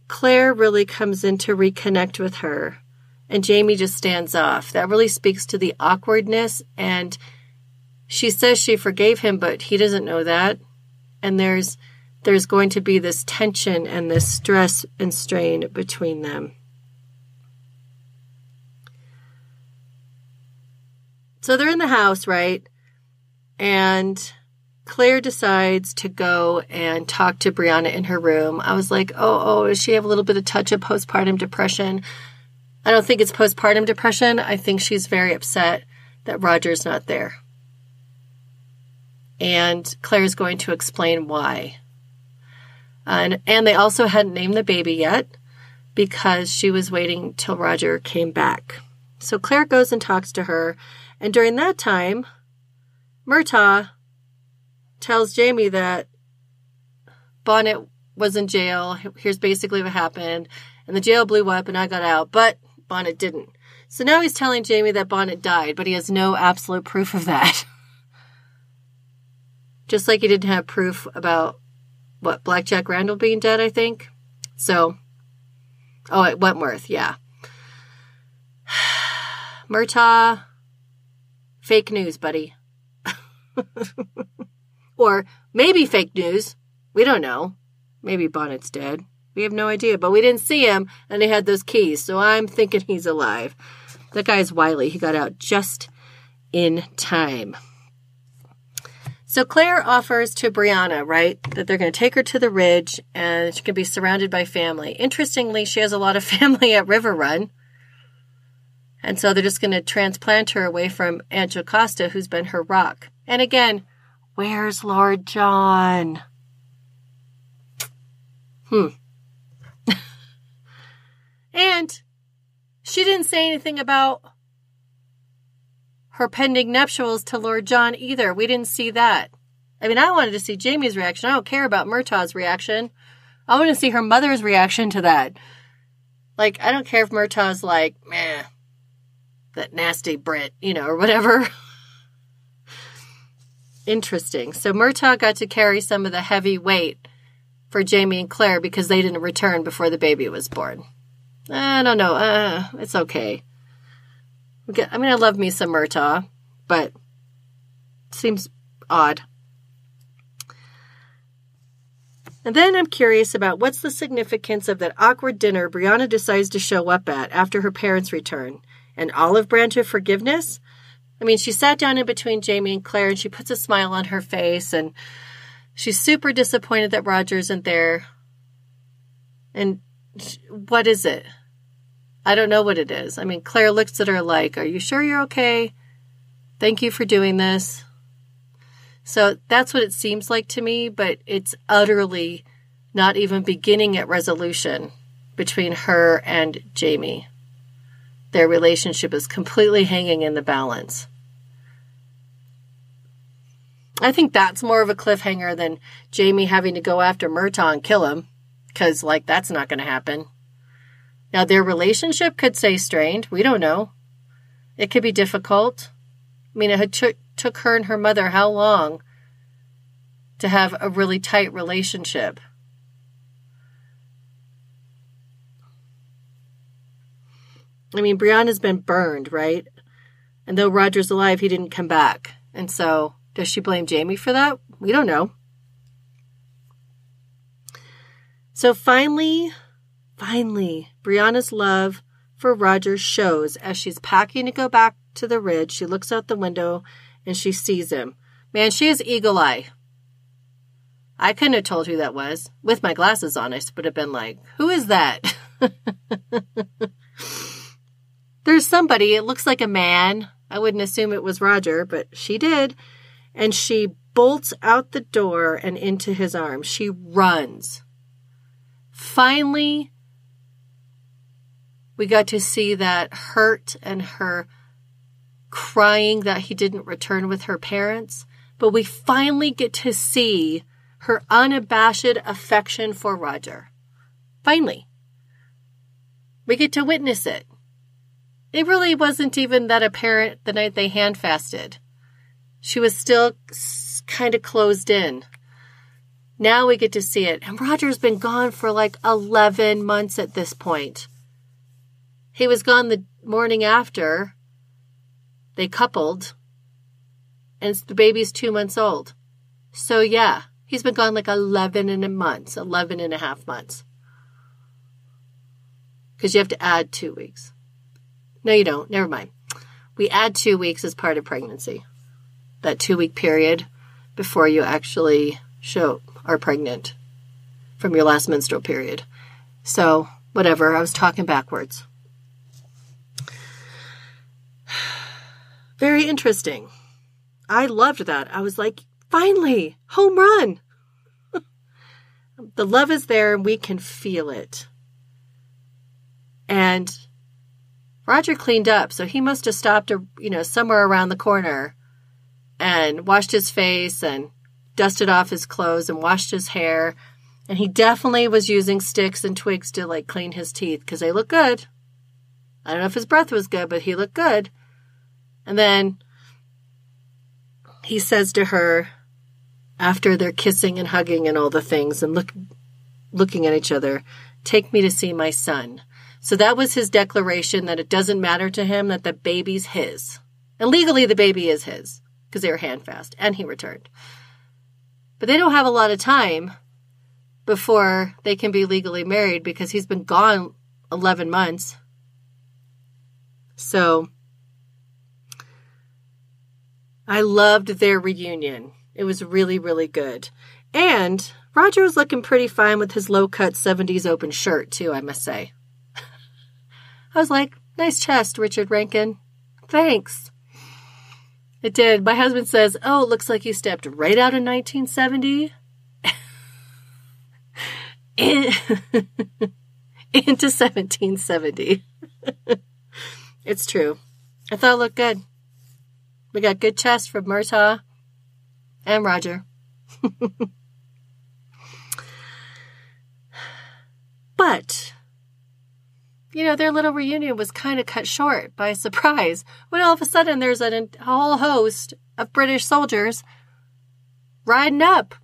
Claire really comes in to reconnect with her, and Jamie just stands off. That really speaks to the awkwardness, and she says she forgave him, but he doesn't know that. And there's going to be this tension and this stress and strain between them. So they're in the house, right? And Claire decides to go and talk to Brianna in her room. I was like, oh, does she have a little bit of touch of postpartum depression? I don't think it's postpartum depression. I think she's very upset that Roger's not there. And Claire's going to explain why. And they also hadn't named the baby yet. because she was waiting till Roger came back. So Claire goes and talks to her, and during that time, Murtagh tells Jamie that Bonnet was in jail. Here's basically what happened. And the jail blew up and I got out, but Bonnet didn't. So now he's telling Jamie that Bonnet died, but he has no absolute proof of that. Just like he didn't have proof about, Blackjack Randall being dead, I think. So, at Wentworth, yeah. Murtagh, fake news, buddy. Or maybe fake news. We don't know. Maybe Bonnet's dead. We have no idea. But we didn't see him, and he had those keys. So I'm thinking he's alive. That guy's wily. He got out just in time. So Claire offers to Brianna, right, that they're going to take her to the ridge, and she can be surrounded by family. Interestingly, she has a lot of family at River Run. And so they're just going to transplant her away from Aunt Jocasta, who's been her rock. And again, where's Lord John? And she didn't say anything about her pending nuptials to Lord John either. We didn't see that. I mean, I wanted to see Jamie's reaction. I don't care about Murtagh's reaction. I want to see her mother's reaction to that. Like, I don't care if Murtagh's like, meh, that nasty Brit, or whatever. Interesting. So Murtagh got to carry some of the heavy weight for Jamie and Claire because they didn't return before the baby was born. I don't know. It's okay. I love me some Murtagh, but it seems odd. And then I'm curious about what's the significance of that awkward dinner Brianna decides to show up at after her parents return. An olive branch of forgiveness? I mean, she sat down in between Jamie and Claire, and she puts a smile on her face, and she's super disappointed that Roger isn't there. And what is it? I don't know what it is. I mean, Claire looks at her like, are you sure you're okay? Thank you for doing this. So that's what it seems like to me, but it's utterly not even beginning at resolution between her and Jamie. Their relationship is completely hanging in the balance. I think that's more of a cliffhanger than Jamie having to go after Murtagh and kill him, because, that's not going to happen. Now, their relationship could stay strained. We don't know. It could be difficult. I mean, it had took her and her mother how long to have a really tight relationship? I mean, Brianna's been burned, right? And though Roger's alive, he didn't come back. And so, does she blame Jamie for that? We don't know. So finally, Brianna's love for Roger shows as she's packing to go back to the ridge. She looks out the window and she sees him. Man, she has eagle eye. I couldn't have told who that was. With my glasses on, I would have been like, who is that? There's somebody. It looks like a man. I wouldn't assume it was Roger, but she did. And she bolts out the door and into his arms. She runs. Finally, we got to see that hurt and her crying that he didn't return with her parents. But we finally get to see her unabashed affection for Roger. Finally. We get to witness it. It really wasn't even that apparent the night they hand-fasted. She was still kind of closed in. Now we get to see it. And Roger's been gone for 11 months at this point. He was gone the morning after they coupled. And the baby's 2 months old. So yeah, he's been gone 11 and a half months. Because you have to add 2 weeks. No, you don't. Never mind. We add 2 weeks as part of pregnancy. That 2-week period before you actually are pregnant from your last menstrual period. So, whatever. I was talking backwards. Very interesting. I loved that. I was like, finally, home run. The love is there and we can feel it. And Roger cleaned up, so he must have stopped, somewhere around the corner and washed his face and dusted off his clothes and washed his hair. And he definitely was using sticks and twigs to, like, clean his teeth because they look good. I don't know if his breath was good, but he looked good. And then he says to her, after they're kissing and hugging and all the things and looking at each other, "Take me to see my son." So that was his declaration that it doesn't matter to him, that the baby's his. And legally the baby is his because they were handfast and he returned. But they don't have a lot of time before they can be legally married because he's been gone 11 months. So I loved their reunion. It was really, really good. And Roger was looking pretty fine with his low-cut 70s open shirt, too, I must say. I was like, "Nice chest, Richard Rankin. Thanks." It did. My husband says, "Oh, it looks like you stepped right out of 1970 into 1770. It's true. I thought it looked good. We got good chest from Murtagh and Roger. But, their little reunion was kind of cut short by surprise when all of a sudden there's a whole host of British soldiers riding up.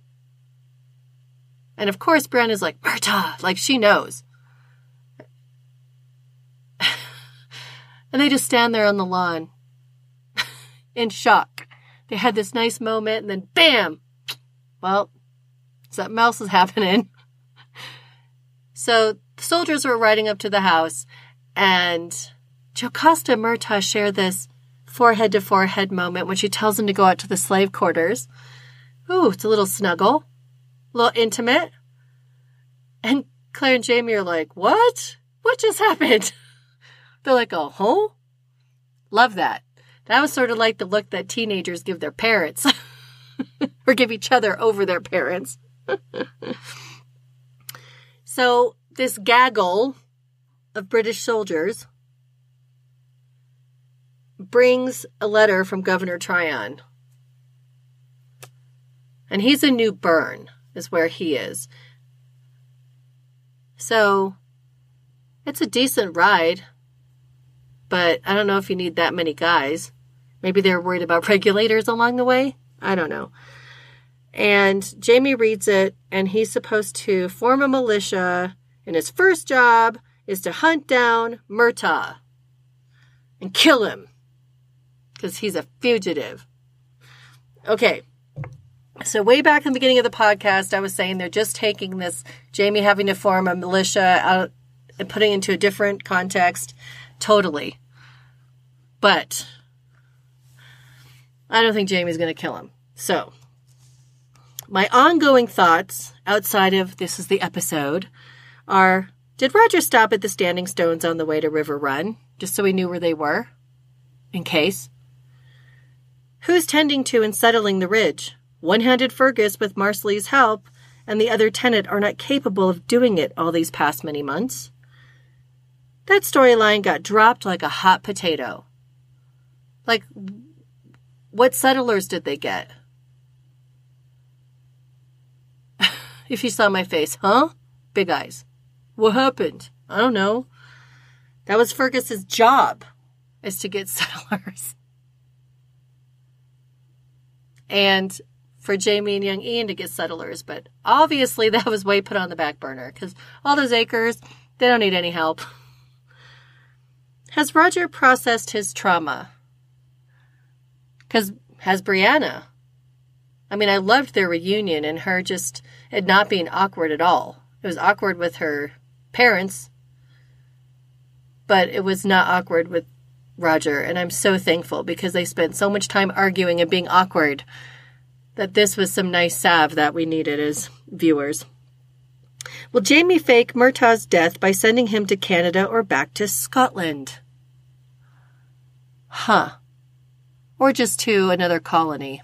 And of course, Brianna's like, "Murtagh," like she knows. And they just stand there on the lawn in shock. They had this nice moment and then bam! Well, something else is happening. So the soldiers were riding up to the house and Jocasta and Murtagh share this forehead to forehead moment when she tells him to go out to the slave quarters. Ooh, it's a little snuggle, a little intimate. And Claire and Jamie are like, "What? What just happened?" They're like, "Oh, love that." That was sort of like the look that teenagers give their parents or give each other over their parents. So this gaggle of British soldiers brings a letter from Governor Tryon. And he's in New Bern, is where he is. So it's a decent ride. But I don't know if you need that many guys. Maybe they're worried about regulators along the way. I don't know. And Jamie reads it, and he's supposed to form a militia, and his first job is to hunt down Murtagh and kill him because he's a fugitive. Okay. So way back in the beginning of the podcast, I was saying they're just taking this Jamie having to form a militia out and putting it into a different context. Totally. But I don't think Jamie's going to kill him. So my ongoing thoughts outside of this is the episode are, did Roger stop at the standing stones on the way to River Run just so he knew where they were? In case. Who's tending to and settling the ridge? One-handed Fergus with Marsley's help and the other tenant are not capable of doing it all these past many months. That storyline got dropped like a hot potato. Like, what settlers did they get? If you saw my face, huh? Big eyes. What happened? I don't know. That was Fergus's job, is to get settlers. And for Jamie and young Ian to get settlers, but obviously that was way put on the back burner because all those acres, they don't need any help. Has Roger processed his trauma? Because has Brianna? I mean, I loved their reunion and her just it not being awkward at all. It was awkward with her parents, but it was not awkward with Roger. And I'm so thankful because they spent so much time arguing and being awkward that this was some nice salve that we needed as viewers. Will Jamie fake Murtagh's death by sending him to Canada or back to Scotland? Huh. Or just to another colony.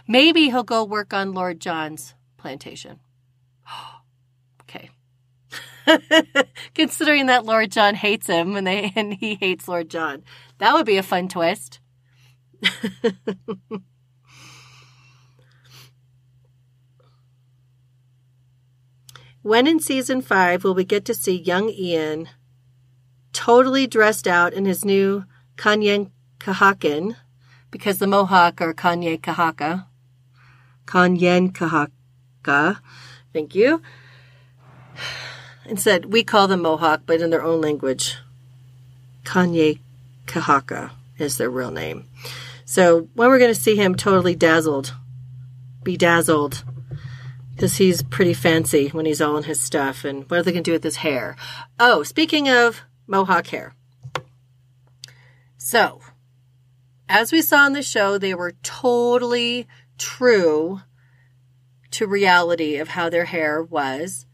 Maybe he'll go work on Lord John's plantation. Okay. Considering that Lord John hates him and he hates Lord John. That would be a fun twist. When in season 5 will we get to see young Ian totally dressed out in his new Kanye Kahaken, because the Mohawk are Kanye Kahaka. Kanye Kahaka. Thank you. Instead, we call them Mohawk, but in their own language. Kanye Kahaka is their real name. So when we're going to see him totally bedazzled, because he's pretty fancy when he's all in his stuff. And what are they going to do with his hair? Oh, speaking of Mohawk hair. So, as we saw in the show, they were totally true to reality of how their hair was,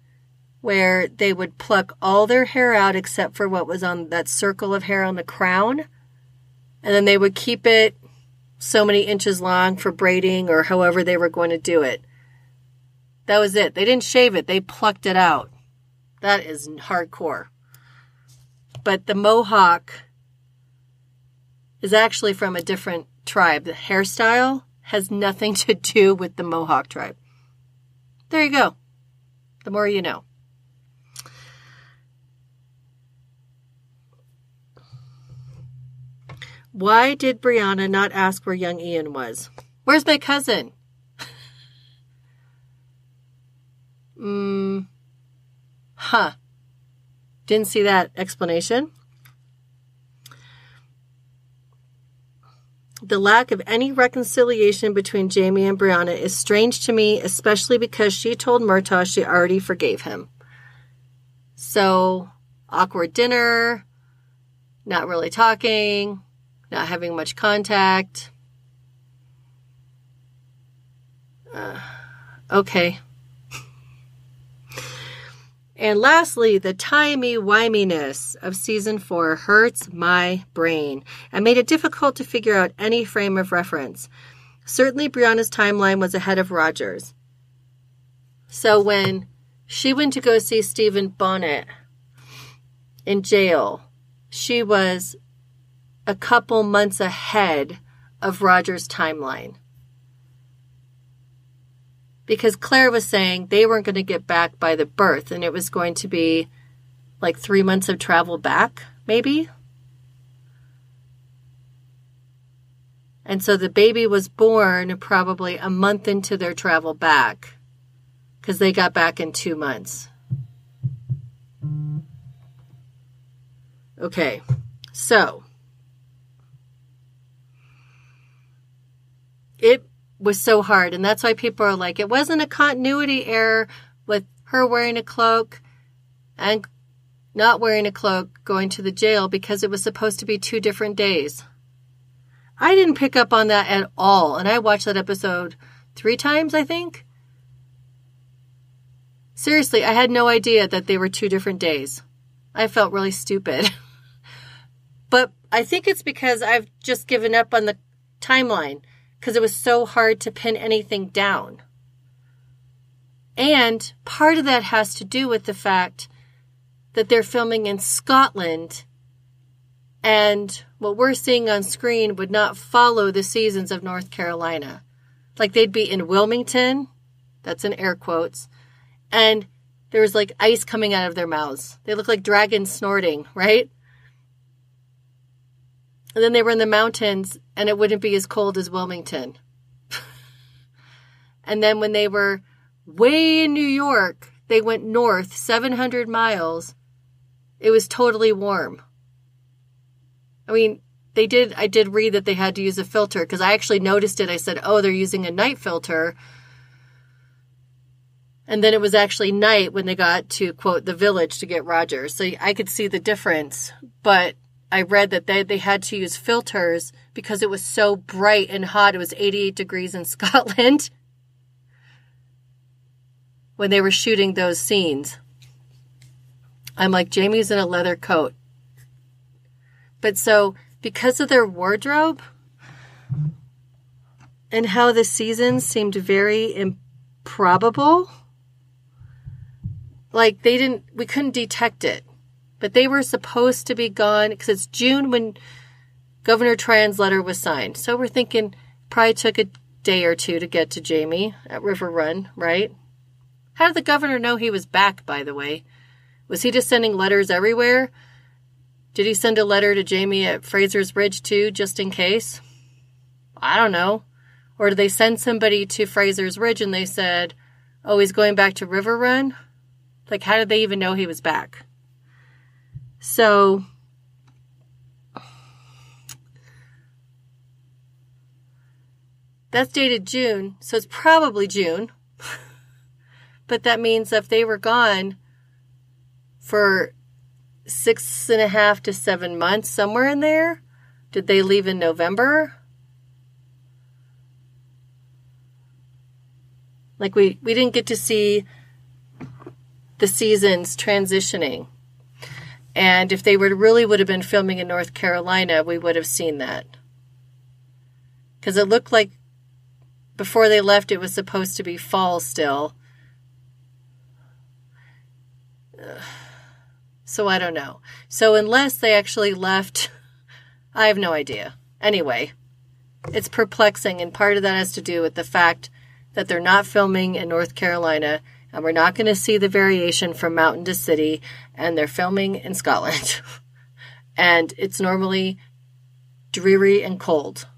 where they would pluck all their hair out except for what was on that circle of hair on the crown, and then they would keep it so many inches long for braiding or however they were going to do it. That was it. They didn't shave it. They plucked it out. That is hardcore. But the Mohawk is actually from a different tribe. The hairstyle has nothing to do with the Mohawk tribe. There you go. The more you know. Why did Brianna not ask where young Ian was? Where's my cousin? Didn't see that explanation. The lack of any reconciliation between Jamie and Brianna is strange to me, especially because she told Murtagh she already forgave him. So, awkward dinner, not really talking, not having much contact. Okay. And lastly, the timey-wiminess of season 4 hurts my brain and made it difficult to figure out any frame of reference. Certainly, Brianna's timeline was ahead of Roger's. So when she went to go see Stephen Bonnet in jail, she was a couple months ahead of Roger's timeline. Because Claire was saying they weren't going to get back by the birth, and it was going to be like 3 months of travel back, maybe. And so the baby was born probably a month into their travel back, because they got back in 2 months. Okay, so it was so hard, and that's why people are like, it wasn't a continuity error with her wearing a cloak and not wearing a cloak going to the jail, because it was supposed to be 2 different days. I didn't pick up on that at all, and I watched that episode 3 times, I think. Seriously, I had no idea that they were 2 different days. I felt really stupid. But I think it's because I've just given up on the timeline, because it was so hard to pin anything down. And part of that has to do with the fact that they're filming in Scotland, and what we're seeing on screen would not follow the seasons of North Carolina. Like, they'd be in Wilmington, that's in air quotes, and there was like ice coming out of their mouths. They look like dragons snorting, right? And then they were in the mountains, and it wouldn't be as cold as Wilmington. And then when they were way in New York, they went north 700 miles. It was totally warm. I mean, I did read that they had to use a filter, because I actually noticed it. I said, oh, they're using a night filter. And then it was actually night when they got to, quote, the village to get Roger. So I could see the difference. But I read that they had to use filters because it was so bright and hot. It was 88 degrees in Scotland when they were shooting those scenes. I'm like, Jamie's in a leather coat. But so, because of their wardrobe and how the seasons seemed very improbable, like we couldn't detect it. But they were supposed to be gone because it's June when Governor Tryon's letter was signed. So we're thinking probably took a day or two to get to Jamie at River Run, right? How did the governor know he was back, by the way? Was he just sending letters everywhere? Did he send a letter to Jamie at Fraser's Ridge too, just in case? I don't know. Or did they send somebody to Fraser's Ridge and they said, oh, he's going back to River Run? Like, how did they even know he was back? So, that's dated June, so it's probably June. But that means if they were gone for 6.5 to 7 months, somewhere in there, did they leave in November? Like, we didn't get to see the seasons transitioning. And if they would have been filming in North Carolina, we would have seen that. Because it looked like before they left, it was supposed to be fall still. So I don't know. So unless they actually left, I have no idea. Anyway, it's perplexing, and part of that has to do with the fact that they're not filming in North Carolina, and we're not going to see the variation from mountain to city, and they're filming in Scotland. And it's normally dreary and cold.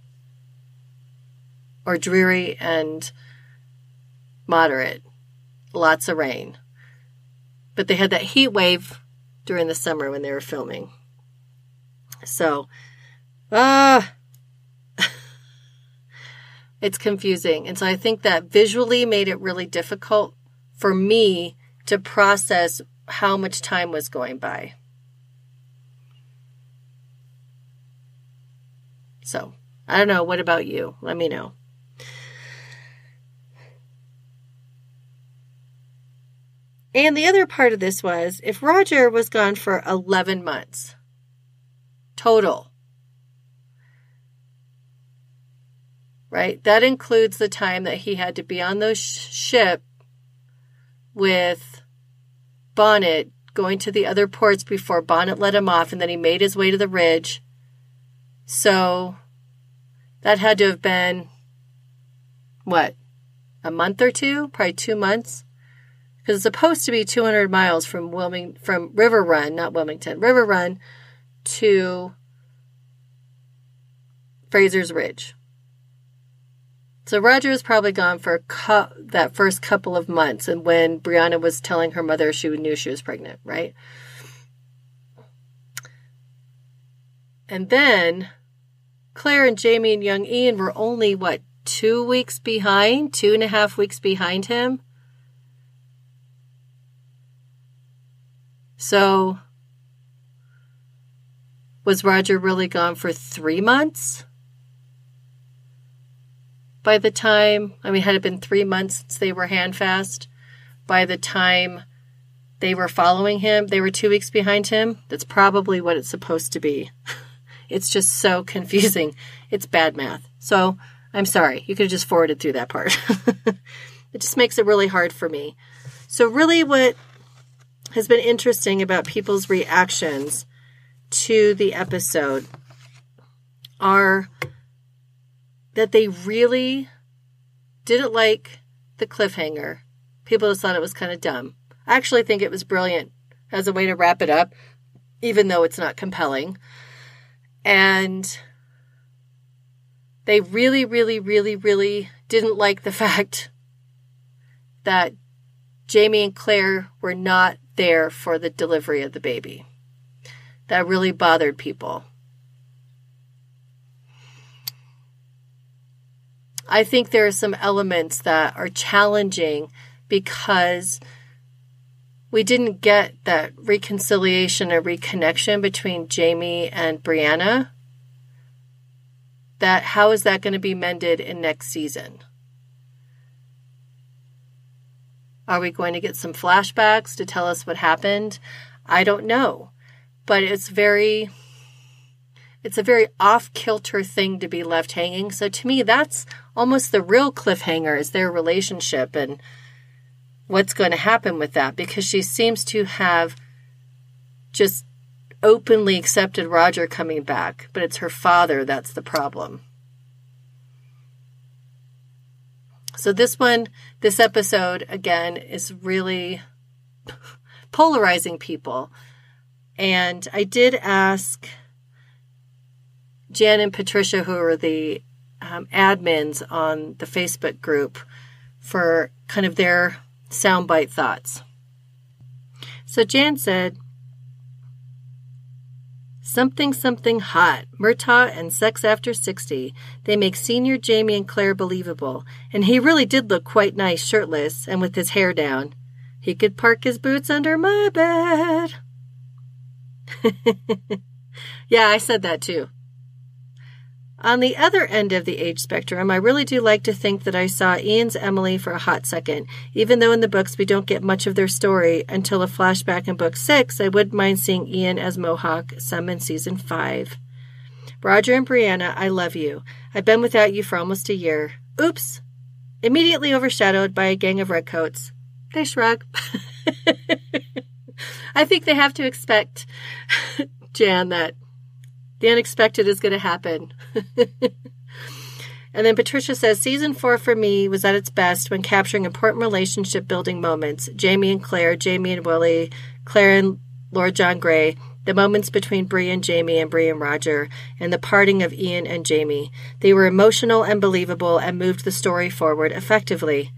Or dreary and moderate. Lots of rain. But they had that heat wave during the summer when they were filming. So, it's confusing. And so I think that visually made it really difficult for me to process how much time was going by. So, I don't know. What about you? Let me know. And the other part of this was, if Roger was gone for 11 months total, right? That includes the time that he had to be on those ship with Bonnet, going to the other ports before Bonnet let him off, and then he made his way to the ridge. So that had to have been, what, a month or two? Probably 2 months. Because it's supposed to be 200 miles from River Run, not Wilmington, River Run to Fraser's Ridge. So Roger was probably gone for that first couple of months, and when Brianna was telling her mother she knew she was pregnant, right? And then Claire and Jamie and young Ian were only, 2 weeks behind? 2.5 weeks behind him? So, was Roger really gone for 3 months? By the time, had it been 3 months since they were handfast? By the time they were following him, they were 2 weeks behind him? That's probably what it's supposed to be. It's just so confusing. It's bad math. So, I'm sorry. You could have just forwarded through that part. It just makes it really hard for me. So really what has been interesting about people's reactions to the episode are that they really didn't like the cliffhanger. People just thought it was kind of dumb. I actually think it was brilliant as a way to wrap it up, even though it's not compelling. And they really, really, really, really didn't like the fact that Jamie and Claire were not there for the delivery of the baby. That really bothered people. I think there are some elements that are challenging because we didn't get that reconciliation or reconnection between Jamie and Brianna. That how is that going to be mended in next season? Are we going to get some flashbacks to tell us what happened? I don't know. But it's a very off-kilter thing to be left hanging. So to me, that's almost the real cliffhanger is their relationship. And what's going to happen with that, because she seems to have just openly accepted Roger coming back, but it's her father that's the problem. So this episode, again, is really polarizing people. And I did ask Jan and Patricia, who are the admins on the Facebook group, for kind of their soundbite thoughts. So Jan said, something hot, Murtagh and sex after 60. They make senior Jamie and Claire believable. And he really did look quite nice shirtless and with his hair down. He could park his boots under my bed. Yeah, I said that too. On the other end of the age spectrum, I really do like to think that I saw Ian's Emily for a hot second. Even though in the books we don't get much of their story until a flashback in book 6, I wouldn't mind seeing Ian as Mohawk, some in season 5. Roger and Brianna, I love you. I've been without you for almost a year. Oops. Immediately overshadowed by a gang of redcoats. They shrug. I think they have to expect, Jan, that the unexpected is going to happen. And then Patricia says, season 4 for me was at its best when capturing important relationship building moments. Jamie and Claire, Jamie and Willie, Claire and Lord John Grey, the moments between Bree and Jamie and Bree and Roger, and the parting of Ian and Jamie. They were emotional and believable and moved the story forward effectively.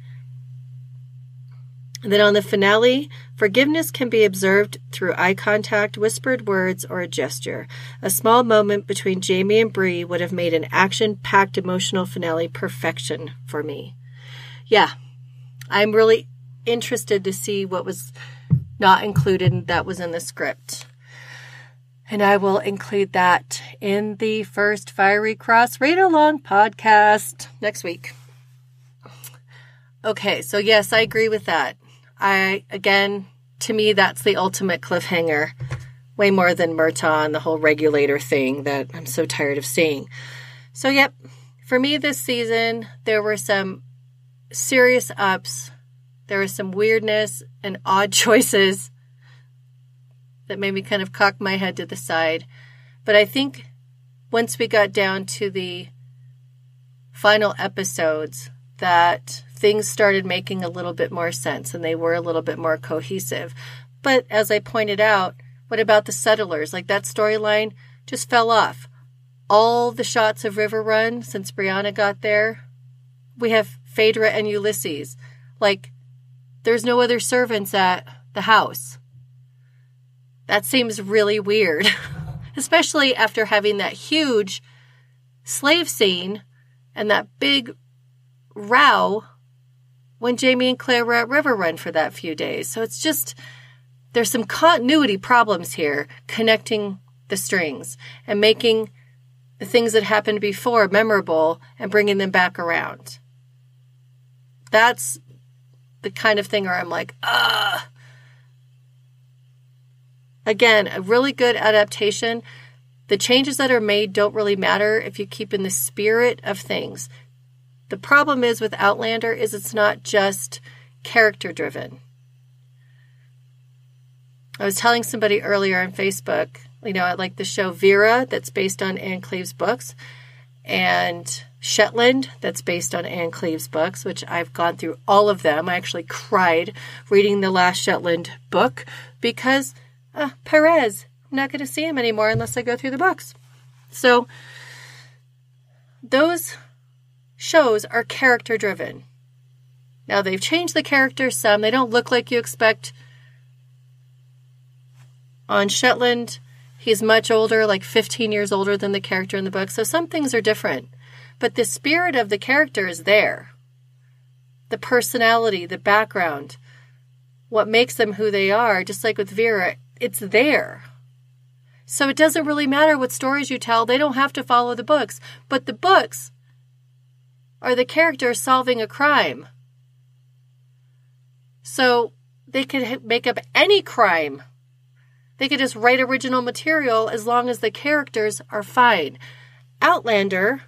And then on the finale, forgiveness can be observed through eye contact, whispered words, or a gesture. A small moment between Jamie and Bree would have made an action-packed emotional finale perfection for me. Yeah, I'm really interested to see what was not included that was in the script. And I will include that in the first Fiery Cross Read-Along podcast next week. Okay, so yes, I agree with that. Again, to me, that's the ultimate cliffhanger. Way more than Murtagh and the whole regulator thing that I'm so tired of seeing. So, yep, for me this season, there were some serious ups. There was some weirdness and odd choices that made me kind of cock my head to the side. But I think once we got down to the final episodes, that things started making a little bit more sense and they were a little bit more cohesive. But as I pointed out, what about the settlers? Like, that storyline just fell off. All the shots of River Run since Brianna got there, we have Phaedre and Ulysses. Like, there's no other servants at the house. That seems really weird, especially after having that huge slave scene and that big row when Jamie and Claire were at River Run for that few days. So it's just, there's some continuity problems here, connecting the strings and making the things that happened before memorable and bringing them back around. That's the kind of thing where I'm like, Again, a really good adaptation. The changes that are made don't really matter if you keep in the spirit of things. The problem is with Outlander is it's not just character driven. I was telling somebody earlier on Facebook, I like the show Vera that's based on Anne Cleeve's books, and Shetland that's based on Anne Cleeve's books, which I've gone through all of them. I actually cried reading the last Shetland book because Perez, I'm not going to see him anymore unless I go through the books. So those shows are character driven. Now they've changed the characters some. They don't look like you expect. On Shetland, he's much older, like 15 years older than the character in the book. So some things are different. But the spirit of the character is there. The personality, the background, what makes them who they are, just like with Vera, it's there. So it doesn't really matter what stories you tell. They don't have to follow the books. But the books are the characters solving a crime. So they could make up any crime. They could just write original material as long as the characters are fine. Outlander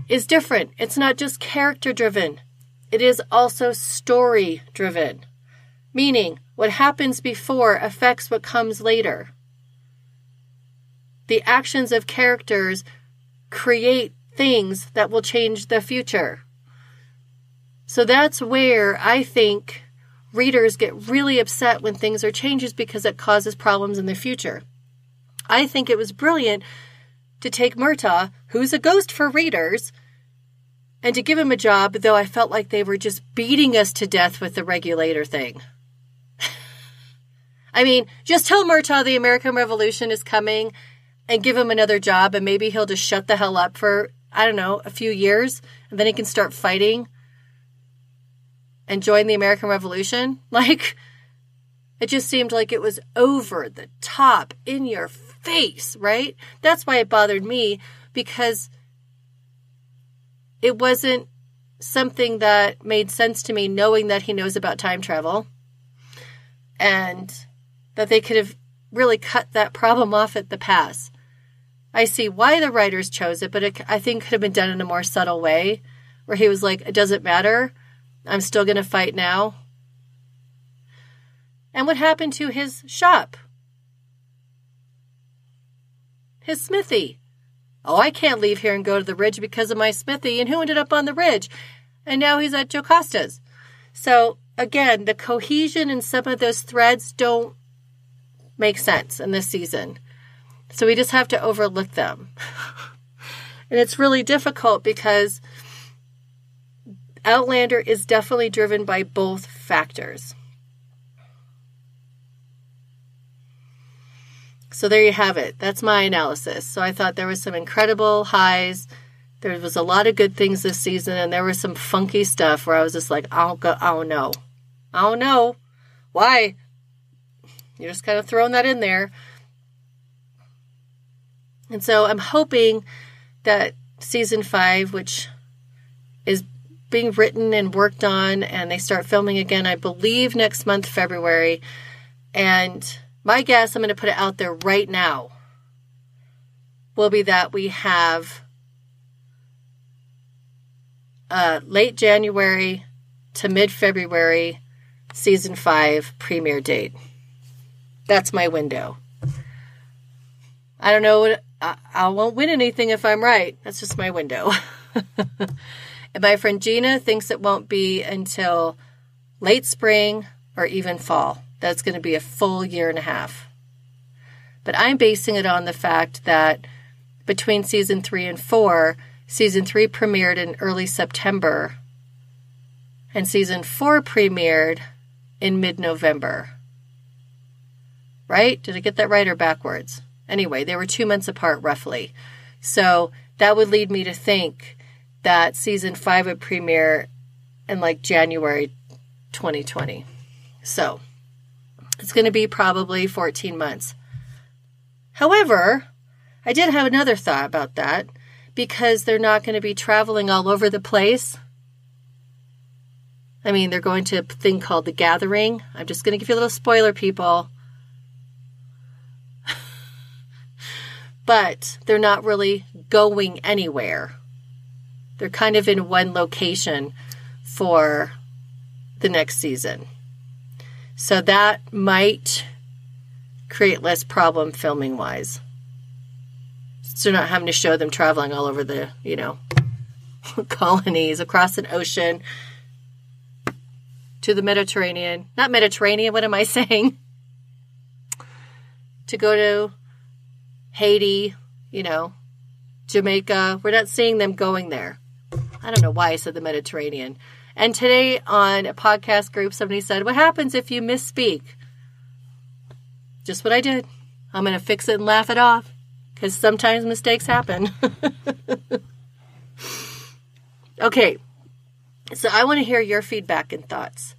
is different. It's not just character driven. it is also story driven, meaning what happens before affects what comes later. The actions of characters create things that will change the future. So that's where I think readers get really upset when things are changes, because it causes problems in the future. I think it was brilliant to take Murtagh, who's a ghost for readers, and to give him a job, though I felt like they were just beating us to death with the regulator thing. I mean, just tell Murtagh the American Revolution is coming and give him another job, and maybe he'll just shut the hell up for, I don't know, a few years, and then he can start fighting and join the American Revolution. Like, it just seemed like it was over the top, in your face, right? That's why it bothered me, because it wasn't something that made sense to me, knowing that he knows about time travel and that they could have really cut that problem off at the pass. I see why the writers chose it, but I think could have been done in a more subtle way, where he was like, it doesn't matter, I'm still going to fight now. And what happened to his shop? His smithy. Oh, I can't leave here and go to the ridge because of my smithy. And who ended up on the ridge? And now he's at Jocasta's. So again, the cohesion in some of those threads don't make sense in this season. So we just have to overlook them. And it's really difficult because Outlander is definitely driven by both factors. So there you have it. That's my analysis. So I thought there was some incredible highs. There was a lot of good things this season, and there was some funky stuff where I was just like, I don't know. Why? You're just kind of throwing that in there. And so I'm hoping that season 5, which is being written and worked on, and they start filming again, I believe next month, February. And my guess, I'm going to put it out there right now, will be that we have late January to mid-February season 5 premiere date. That's my window. I don't know. I won't win anything if I'm right. That's just my window. And my friend Gina thinks it won't be until late spring or even fall. That's going to be a full year and a half. But I'm basing it on the fact that between season 3 and 4, season 3 premiered in early September, and season 4 premiered in mid-November. Right? Did I get that right or backwards? Anyway, they were 2 months apart roughly. So that would lead me to think that season 5 would premiere in like January 2020. So it's going to be probably 14 months. However, I did have another thought about that, because they're not going to be traveling all over the place. I mean, they're going to a thing called The Gathering. I'm just going to give you a little spoiler, people. But they're not really going anywhere. They're kind of in one location for the next season. So that might create less problem filming wise. So not having to show them traveling all over the, colonies, across an ocean, to the Mediterranean. Not Mediterranean, what am I saying? To go to Haiti, Jamaica. We're not seeing them going there. I don't know why I said the Mediterranean. And today on a podcast group, somebody said, what happens if you misspeak? Just what I did. I'm going to fix it and laugh it off, because sometimes mistakes happen. Okay, so I want to hear your feedback and thoughts.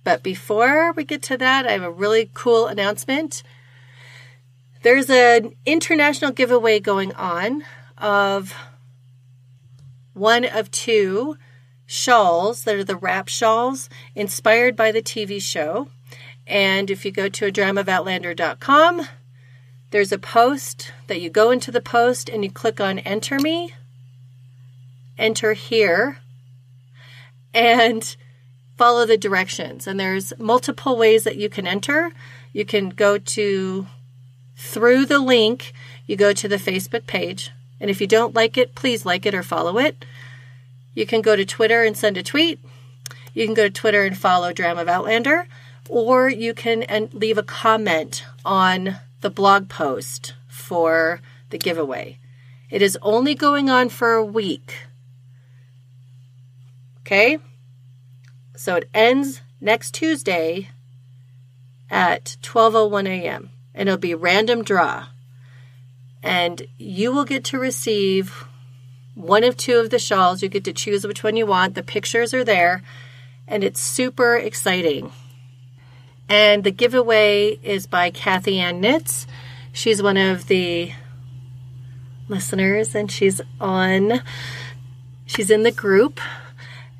But before we get to that, I have a really cool announcement. There's an international giveaway going on of one of 2 shawls that are the wrap shawls inspired by the TV show. And if you go to adramaofoutlander.com, there's a post that you go into the post and you click on Enter Me, Enter Here, and follow the directions. And there's multiple ways that you can enter. You can go through the link, you go to the Facebook page. And if you don't like it, please like it or follow it. You can go to Twitter and send a tweet. You can go to Twitter and follow Dram of Outlander. Or you can leave a comment on the blog post for the giveaway. It is only going on for a week. Okay? So it ends next Tuesday at 12:01 a.m. And it'll be random draw. And you will get to receive one of two of the shawls. You get to choose which one you want. The pictures are there. And it's super exciting. And the giveaway is by Kathy Ann Knits. She's one of the listeners, and she's in the group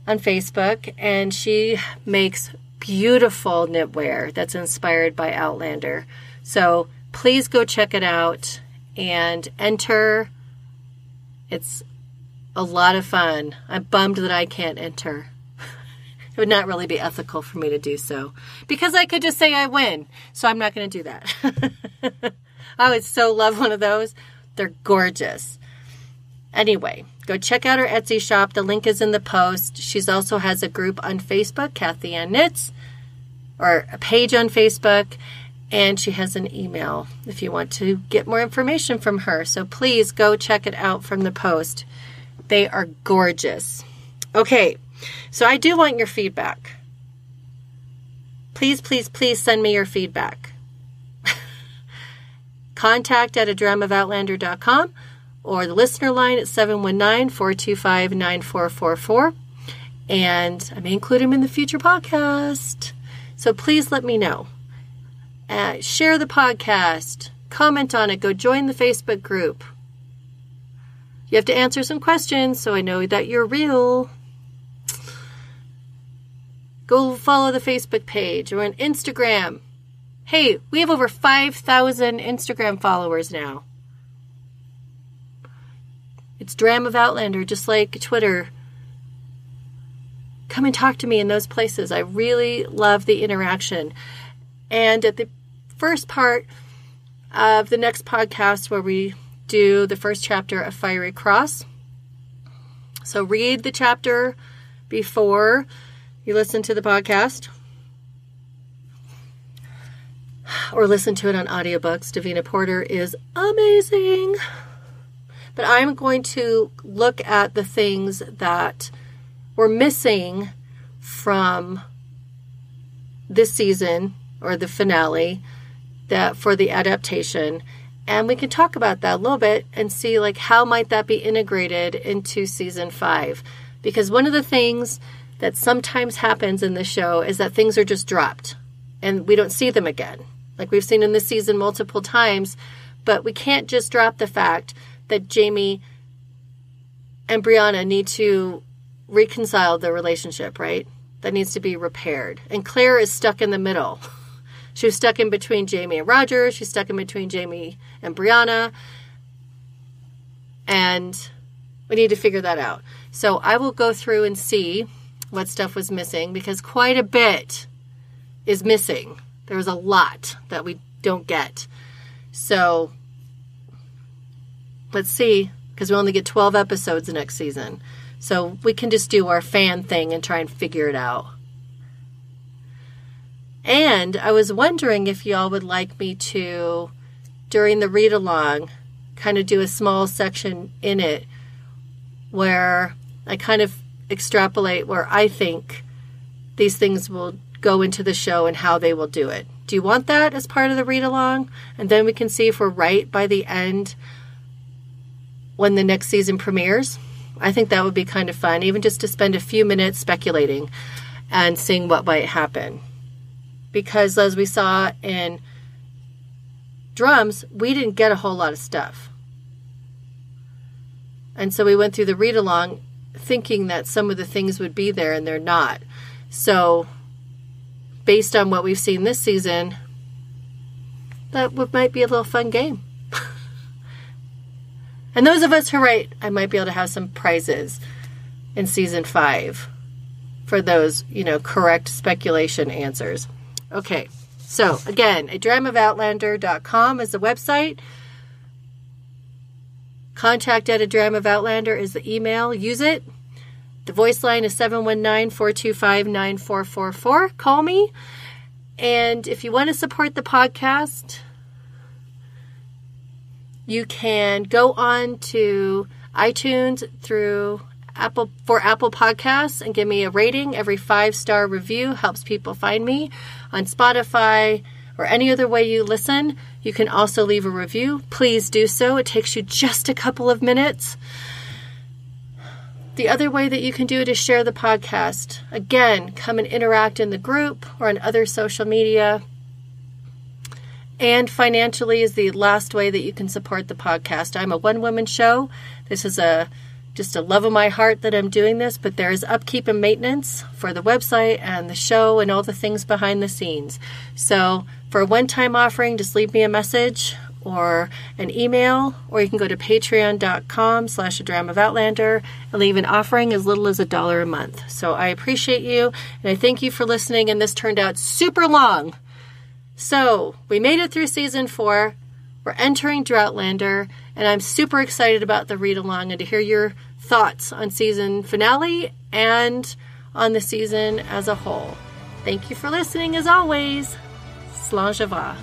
on Facebook, and she makes beautiful knitwear that's inspired by Outlander. So please go check it out and enter. It's a lot of fun. I'm bummed that I can't enter. It would not really be ethical for me to do so, because I could just say I win. So I'm not going to do that. I would so love one of those. They're gorgeous. Anyway, go check out her Etsy shop. The link is in the post. She also has a group on Facebook, Kathy Ann Knits, or a page on Facebook, and she has an email if you want to get more information from her. So please go check it out from the post. They are gorgeous. Okay, so I do want your feedback. Please, please, please send me your feedback. Contact at adramaofoutlander.com or the listener line at 719-425-9444. And I may include them in the future podcast. So please let me know. Share the podcast. Comment on it. Go join the Facebook group. You have to answer some questions so I know that you're real. Go follow the Facebook page or on Instagram. Hey, we have over 5,000 Instagram followers now. It's Dram of Outlander, just like Twitter. Come and talk to me in those places. I really love the interaction. And at the first part of the next podcast where we do the first chapter of Fiery Cross. So read the chapter before you listen to the podcast. Or listen to it on audiobooks. Davina Porter is amazing. But I'm going to look at the things that were missing from this season or the finale that for the adaptation. And we can talk about that a little bit and see like how might that be integrated into season 5. Because one of the things that sometimes happens in the show is that things are just dropped and we don't see them again. Like we've seen in this season multiple times, but we can't just drop the fact that Jamie and Brianna need to reconcile their relationship, right? That needs to be repaired. And Claire is stuck in the middle. She was stuck in between Jamie and Roger. She's stuck in between Jamie and Brianna. And we need to figure that out. So I will go through and see what stuff was missing because quite a bit is missing. There was a lot that we don't get. So let's see, because we only get 12 episodes next season. So we can just do our fan thing and try and figure it out. And I was wondering if y'all would like me to, during the read-along, kind of do a small section in it where I kind of extrapolate where I think these things will go into the show and how they will do it. Do you want that as part of the read-along? And then we can see if we're right by the end when the next season premieres. I think that would be kind of fun, even just to spend a few minutes speculating and seeing what might happen. Because as we saw in Drums, we didn't get a whole lot of stuff. And so we went through the read-along thinking that some of the things would be there, and they're not. So based on what we've seen this season, that might be a little fun game. And those of us who write, I might be able to have some prizes in season 5. for those, correct speculation answers. Okay, so again, adramofOutlander.com is the website. contact@adramofOutlander is the email. Use it. The voice line is 719-425-9444. Call me. And if you want to support the podcast, you can go on to iTunes through Apple Podcasts and give me a rating. Every 5-star review helps people find me. On Spotify or any other way you listen, you can also leave a review. Please do so. It takes you just a couple of minutes. The other way that you can do it is share the podcast. Again, come and interact in the group or on other social media. And financially is the last way that you can support the podcast. I'm a one-woman show. This is just a love of my heart that I'm doing this, but there is upkeep and maintenance for the website and the show and all the things behind the scenes. So for a one-time offering, just leave me a message or an email, or you can go to patreon.com/adramofOutlander and leave an offering as little as $1 a month. So I appreciate you, and I thank you for listening, and this turned out super long. So we made it through season 4. We're entering Droughtlander, and I'm super excited about the read-along and to hear your thoughts on season finale and on the season as a whole. Thank you for listening, as always. Slàinte mhath.